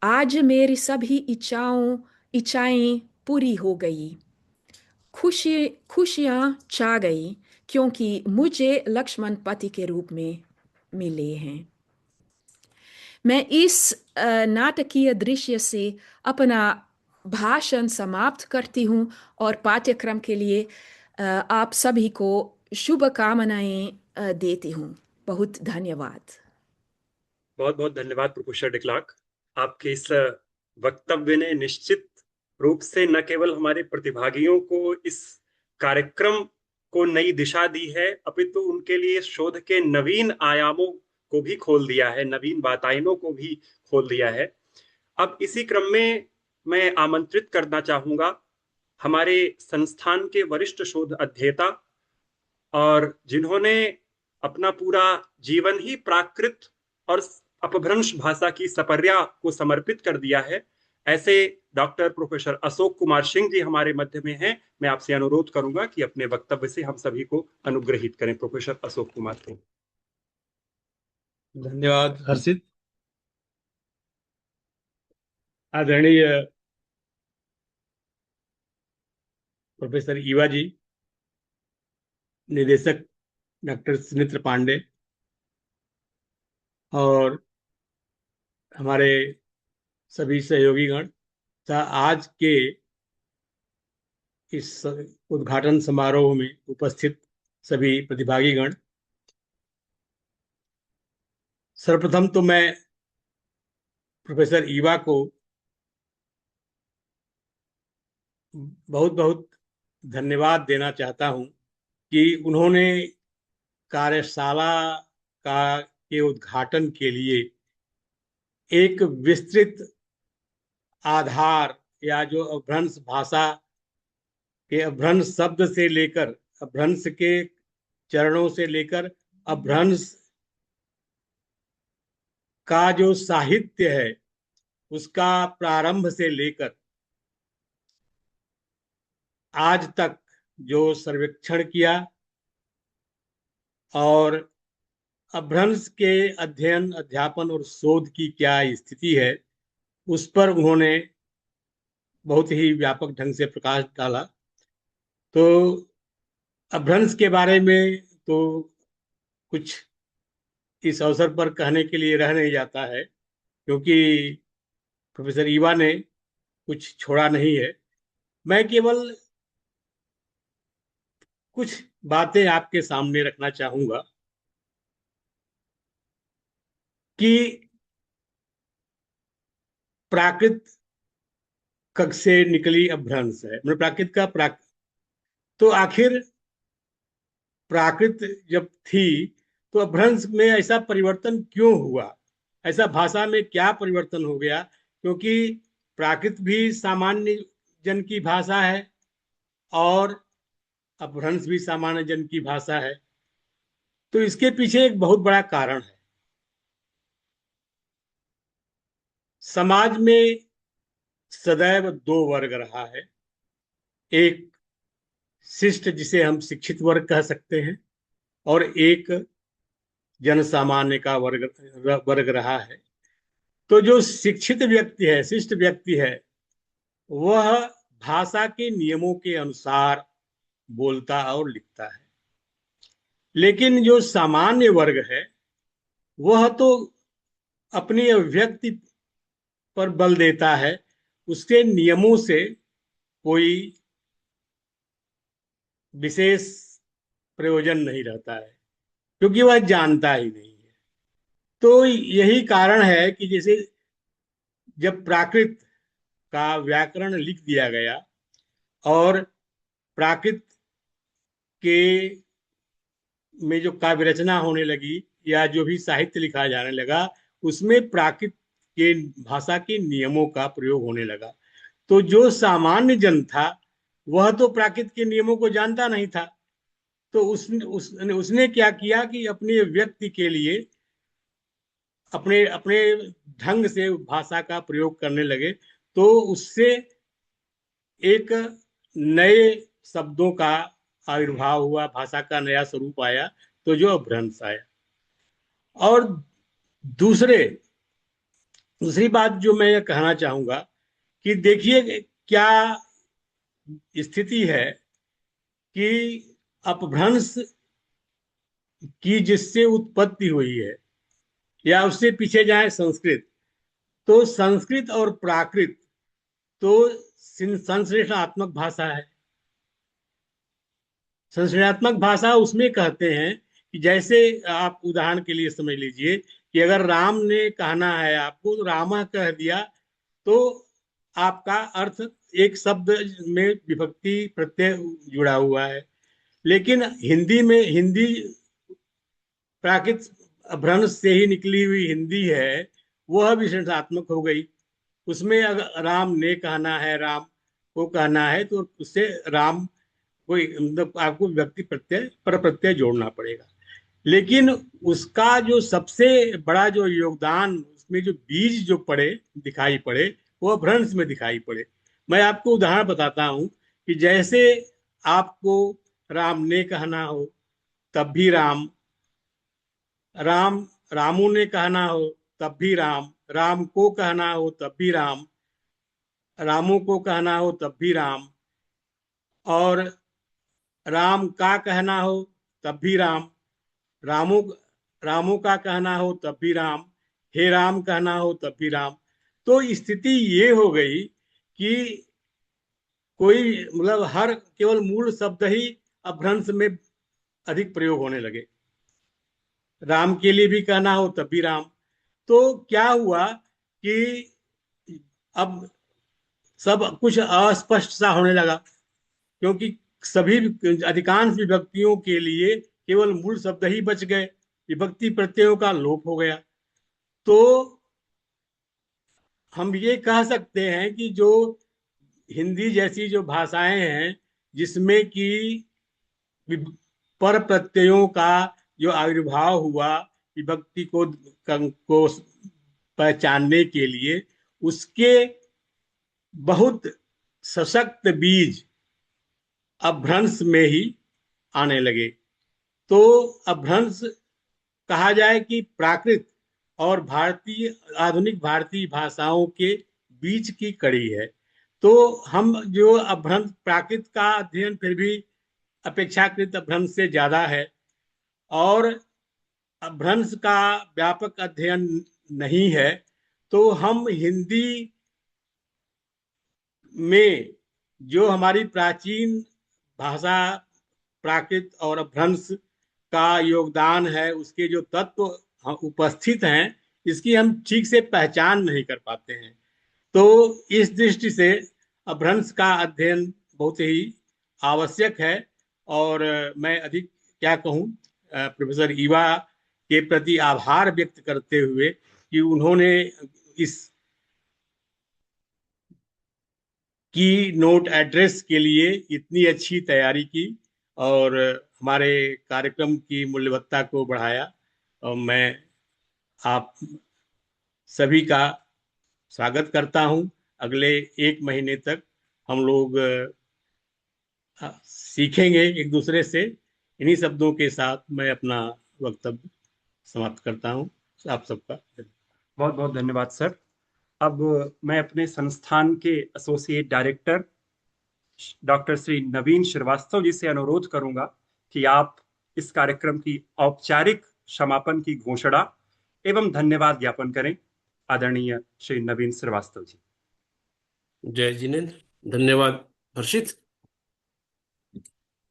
आज मेरी सभी इच्छाएं पूरी हो गई, खुशियां छा गई, क्योंकि मुझे लक्ष्मण पति के रूप में मिले हैं। मैं इस नाटकीय दृश्य से अपना भाषण समाप्त करती हूँ और पाठ्यक्रम के लिए आप सभी को शुभकामनाएं देती हूँ। बहुत धन्यवाद। बहुत बहुत धन्यवाद प्रोफेसर डिक्लार्क। आपके इस वक्तव्य ने निश्चित रूप से न केवल हमारे प्रतिभागियों को इस कार्यक्रम को नई दिशा दी है, अपितु उनके लिए शोध के नवीन आयामों को भी खोल दिया है, नवीन वातायनों को भी खोल दिया है। अब इसी क्रम में मैं आमंत्रित करना चाहूंगा हमारे संस्थान के वरिष्ठ शोध अध्येता और जिन्होंने अपना पूरा जीवन ही प्राकृत और अपभ्रंश भाषा की सपर्या को समर्पित कर दिया है, ऐसे डॉक्टर प्रोफेसर अशोक कुमार सिंह जी हमारे मध्य में हैं। मैं आपसे अनुरोध करूंगा कि अपने वक्तव्य से हम सभी को अनुग्रहित करें। प्रोफेसर अशोक कुमार सिंह। धन्यवाद हर्षित। आदरणीय प्रोफेसर ईवा जी, निदेशक डॉक्टर सुमित्र पांडे और हमारे सभी सहयोगीगण तथा आज के इस उद्घाटन समारोह में उपस्थित सभी प्रतिभागीगण, सर्वप्रथम तो मैं प्रोफेसर ईवा को बहुत बहुत धन्यवाद देना चाहता हूं कि उन्होंने कार्यशाला के उद्घाटन के लिए एक विस्तृत आधार या जो अपभ्रंश भाषा के अपभ्रंश शब्द से लेकर अपभ्रंश के चरणों से लेकर अपभ्रंश का जो साहित्य है उसका प्रारंभ से लेकर आज तक जो सर्वेक्षण किया और अपभ्रंश के अध्ययन, अध्यापन और शोध की क्या स्थिति है उस पर उन्होंने बहुत ही व्यापक ढंग से प्रकाश डाला। तो अपभ्रंश के बारे में तो कुछ इस अवसर पर कहने के लिए रह नहीं जाता है, क्योंकि प्रोफेसर ईवा ने कुछ छोड़ा नहीं है। मैं केवल कुछ बातें आपके सामने रखना चाहूंगा कि प्राकृत कग से निकली अपभ्रंश है, मतलब प्राकृत का तो आखिर प्राकृत जब थी तो अपभ्रंश में ऐसा परिवर्तन क्यों हुआ, ऐसा भाषा में क्या परिवर्तन हो गया? क्योंकि प्राकृत भी सामान्य जन की भाषा है और अपभ्रंश भी सामान्य जन की भाषा है। तो इसके पीछे एक बहुत बड़ा कारण है। समाज में सदैव दो वर्ग रहा है, एक शिष्ट जिसे हम शिक्षित वर्ग कह सकते हैं और एक जन सामान्य का वर्ग रहा है। तो जो शिक्षित व्यक्ति है, शिष्ट व्यक्ति है, वह भाषा के नियमों के अनुसार बोलता और लिखता है, लेकिन जो सामान्य वर्ग है वह तो अपनी अभिव्यक्ति पर बल देता है, उसके नियमों से कोई विशेष प्रयोजन नहीं रहता है, क्योंकि वह जानता ही नहीं है। तो यही कारण है कि जैसे जब प्राकृत का व्याकरण लिख दिया गया और प्राकृत के में जो काव्य रचना होने लगी या जो भी साहित्य लिखा जाने लगा, उसमें प्राकृत के भाषा के नियमों का प्रयोग होने लगा। तो जो सामान्य जन था वह तो प्राकृत के नियमों को जानता नहीं था, तो उसने क्या किया कि अपने व्यक्ति के लिए अपने अपने ढंग से भाषा का प्रयोग करने लगे। तो उससे एक नए शब्दों का आविर्भाव हुआ, भाषा का नया स्वरूप आया, तो जो अपभ्रंश आया। और दूसरी बात जो मैं ये कहना चाहूंगा कि देखिए क्या स्थिति है कि अपभ्रंश की जिससे उत्पत्ति हुई है, या उससे पीछे जाए संस्कृत, तो संस्कृत और प्राकृत तो संश्लेषणात्मक भाषा है। संश्लेषणात्मक भाषा उसमें कहते हैं कि जैसे आप उदाहरण के लिए समझ लीजिए कि अगर राम ने कहना है आपको, तो रामा कह दिया, तो आपका अर्थ एक शब्द में विभक्ति प्रत्यय जुड़ा हुआ है। लेकिन हिंदी प्राकृत भ्रंश से ही निकली हुई हिंदी है, वह विशेषणात्मक हो गई। उसमें अगर राम ने कहना है, राम को कहना है, तो उससे राम कोई मतलब आपको व्यक्ति प्रत्यय पर प्रत्यय जोड़ना पड़ेगा। लेकिन उसका जो सबसे बड़ा जो योगदान, उसमें जो बीज जो दिखाई पड़े, वो भ्रंश में दिखाई पड़े। मैं आपको उदाहरण बताता हूं कि जैसे आपको राम ने कहना हो तब भी राम, रामू ने कहना हो तब भी राम को कहना हो तब भी रामू को कहना हो तब भी राम, और राम का कहना हो तब भी रामू का कहना हो तब भी राम, हे राम कहना हो तब भी राम। तो स्थिति ये हो गई कि कोई मतलब केवल मूल शब्द ही अपभ्रंश में अधिक प्रयोग होने लगे। राम के लिए भी कहना हो तब भी राम। तो क्या हुआ कि अब सब कुछ अस्पष्ट सा होने लगा, क्योंकि सभी अधिकांश विभक्तियों के लिए केवल मूल शब्द ही बच गए, विभक्ति प्रत्ययों का लोप हो गया। तो हम ये कह सकते हैं कि जो हिंदी जैसी जो भाषाएं हैं जिसमें कि पर प्रत्ययों का जो आविर्भाव हुआ विभक्ति को पहचानने के लिए, उसके बहुत सशक्त बीज अपभ्रंश में ही आने लगे। तो अपभ्रंश कहा जाए कि प्राकृत और आधुनिक भारतीय भाषाओं के बीच की कड़ी है। तो हम जो अपभ्रंश, प्राकृत का अध्ययन फिर भी अपेक्षाकृत अपभ्रंश से ज्यादा है, और अपभ्रंश का व्यापक अध्ययन नहीं है। तो हम हिंदी में जो हमारी प्राचीन भाषा प्राकृत और अपभ्रंश का योगदान है, उसके जो तत्व उपस्थित हैं, इसकी हम ठीक से पहचान नहीं कर पाते हैं। तो इस दृष्टि से अपभ्रंश का अध्ययन बहुत ही आवश्यक है। और मैं अधिक क्या कहूँ, प्रोफेसर ईवा के प्रति आभार व्यक्त करते हुए कि उन्होंने इस की नोट एड्रेस के लिए इतनी अच्छी तैयारी की और हमारे कार्यक्रम की मूल्यवत्ता को बढ़ाया। और मैं आप सभी का स्वागत करता हूं। अगले 1 महीने तक हम लोग सीखेंगे एक दूसरे से। इन्हीं शब्दों के साथ मैं अपना वक्तव्य समाप्त करता हूं। आप सबका बहुत बहुत धन्यवाद सर। अब मैं अपने संस्थान के एसोसिएट डायरेक्टर डॉक्टर श्री नवीन श्रीवास्तव जी से अनुरोध करूंगा कि आप इस कार्यक्रम की औपचारिक समापन की घोषणा एवं धन्यवाद ज्ञापन करें। आदरणीय श्री नवीन श्रीवास्तव जी। जय जिनेन्द्र। धन्यवाद हर्षित।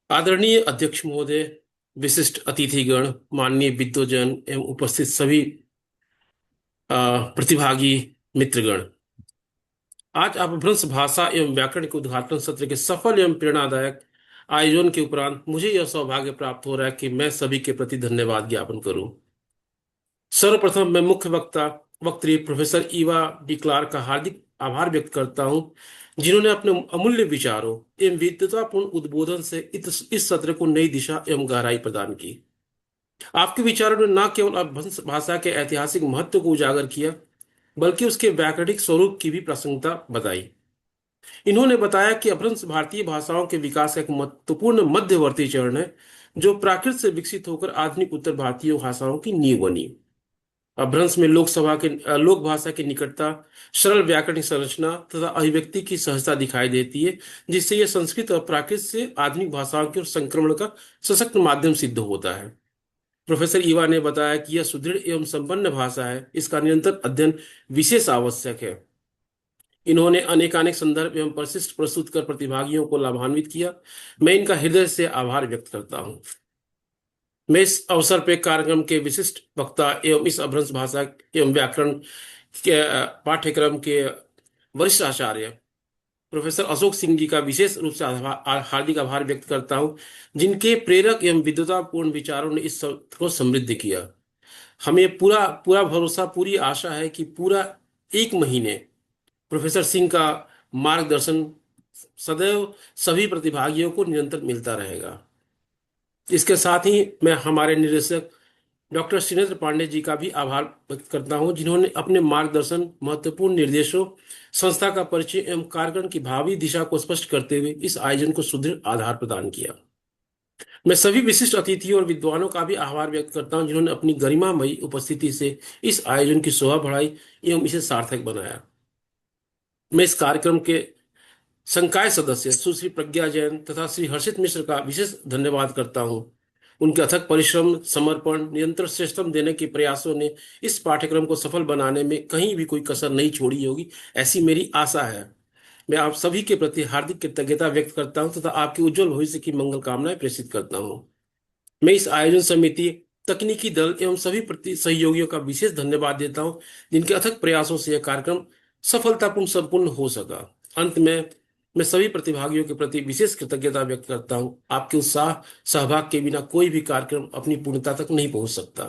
आदरणीय अध्यक्ष महोदय, विशिष्ट अतिथिगण, माननीय विद्वजन एवं उपस्थित सभी प्रतिभागी मित्रगण, आज अपभ्रंश भाषा एवं व्याकरण के उद्घाटन सत्र के सफल एवं प्रेरणादायक आयोजन के उपरांत मुझे यह सौभाग्य प्राप्त हो रहा है कि मैं सभी के प्रति धन्यवाद ज्ञापन करूं। सर्वप्रथम मैं मुख्य वक्त्री प्रोफेसर ईवा डी क्लार्क का हार्दिक आभार व्यक्त करता हूं, जिन्होंने अपने अमूल्य विचारों एवं विद्वतापूर्ण उद्बोधन से इस सत्र को नई दिशा एवं गहराई प्रदान की। आपके विचारों ने न केवल अपभ्रंश भाषा के ऐतिहासिक महत्व को उजागर किया, बल्कि उसके व्याकरणिक स्वरूप की भी प्रासंगिकता बताई। इन्होंने बताया कि अपभ्रंश भारतीय भाषाओं के विकास का एक महत्वपूर्ण मध्यवर्ती चरण है, जो प्राकृत से विकसित होकर आधुनिक उत्तर भारतीय भाषाओं की नींव बनी। अपभ्रंश में लोक भाषा की निकटता, सरल व्याकरणिक संरचना तथा अभिव्यक्ति की सहजता दिखाई देती है, जिससे यह संस्कृत और प्राकृत से आधुनिक भाषाओं के संक्रमण का सशक्त माध्यम सिद्ध होता है। प्रोफेसर ईवा ने बताया कि यह सुदृढ़ एवं संपन्न भाषा है, इसका निरंतर अध्ययन विशेष आवश्यक है। इन्होंने अनेकानेक संदर्भ एवं परिशिष्ट प्रस्तुत कर प्रतिभागियों को लाभान्वित किया। मैं इनका हृदय से आभार व्यक्त करता हूं। मैं इस अवसर पर कार्यक्रम के विशिष्ट वक्ता एवं इस अपभ्रंश भाषा एवं व्याकरण के पाठ्यक्रम के वरिष्ठ आचार्य प्रोफेसर अशोक सिंह जी का विशेष रूप से हार्दिक आभार व्यक्त करता हूं, जिनके प्रेरक एवं विद्वतापूर्ण विचारों ने इस सत्र को समृद्ध किया। हमें पूरा भरोसा, पूरी आशा है कि पूरा 1 महीने प्रोफेसर सिंह का मार्गदर्शन सदैव सभी प्रतिभागियों को निरंतर मिलता रहेगा। इसके साथ ही मैं हमारे निर्देशक डॉक्टर श्रीनेन्द्र पांडे जी का भी आभार व्यक्त करता हूं, जिन्होंने अपने मार्गदर्शन, महत्वपूर्ण निर्देशों, संस्था का परिचय एवं कार्यक्रम की भावी दिशा को स्पष्ट करते हुए इस आयोजन को सुदृढ़ आधार प्रदान किया। मैं सभी विशिष्ट अतिथियों और विद्वानों का भी आभार व्यक्त करता हूं, जिन्होंने अपनी गरिमामयी उपस्थिति से इस आयोजन की शोभा बढ़ाई एवं इसे सार्थक बनाया। मैं इस कार्यक्रम के संकाय सदस्य सुश्री प्रज्ञा जैन तथा श्री हर्षित मिश्र का विशेष धन्यवाद करता हूं। उनके अथक परिश्रम, समर्पण, निरंतर श्रेष्ठतम देने के प्रयासों ने इस पाठ्यक्रम को सफल बनाने में कहीं भी कोई कसर नहीं छोड़ी होगी, ऐसी मेरी आशा है। मैं आप सभी के प्रति हार्दिक कृतज्ञता व्यक्त करता हूं तथा आपके उज्जवल भविष्य की मंगल कामनाएं प्रेषित करता हूं। मैं इस आयोजन समिति, तकनीकी दल एवं सभी प्रति सहयोगियों का विशेष धन्यवाद देता हूं, जिनके अथक प्रयासों से यह कार्यक्रम सफलतापूर्ण संपूर्ण हो सका। अंत में मैं सभी प्रतिभागियों के प्रति विशेष कृतज्ञता व्यक्त करता हूं। आपके उत्साह, सहभाग के बिना कोई भी कार्यक्रम अपनी पूर्णता तक नहीं पहुंच सकता।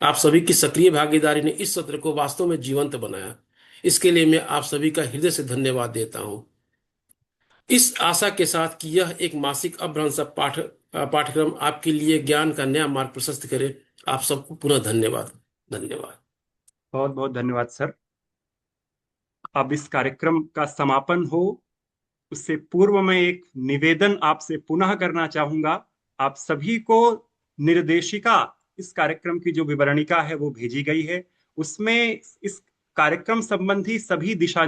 आप सभी की सक्रिय भागीदारी ने इस सत्र को वास्तव में जीवंत बनाया। इसके लिए मैं आप सभी का हृदय से धन्यवाद देता हूं। इस आशा के साथ कि यह एक मासिक अपभ्रंश पाठ्यक्रम आपके लिए ज्ञान का नया मार्ग प्रशस्त करे, आप सबको पुनः धन्यवाद। बहुत बहुत धन्यवाद सर। अब इस कार्यक्रम का समापन हो उससे पूर्व मैं एक निवेदन आपसे पुनः करना चाहूंगा। आप सभी को निर्देशिका, इस कार्यक्रम की जो विवरणिका है वो भेजी गई है। उसमें इस कार्यक्रम संबंधी सभी दिशा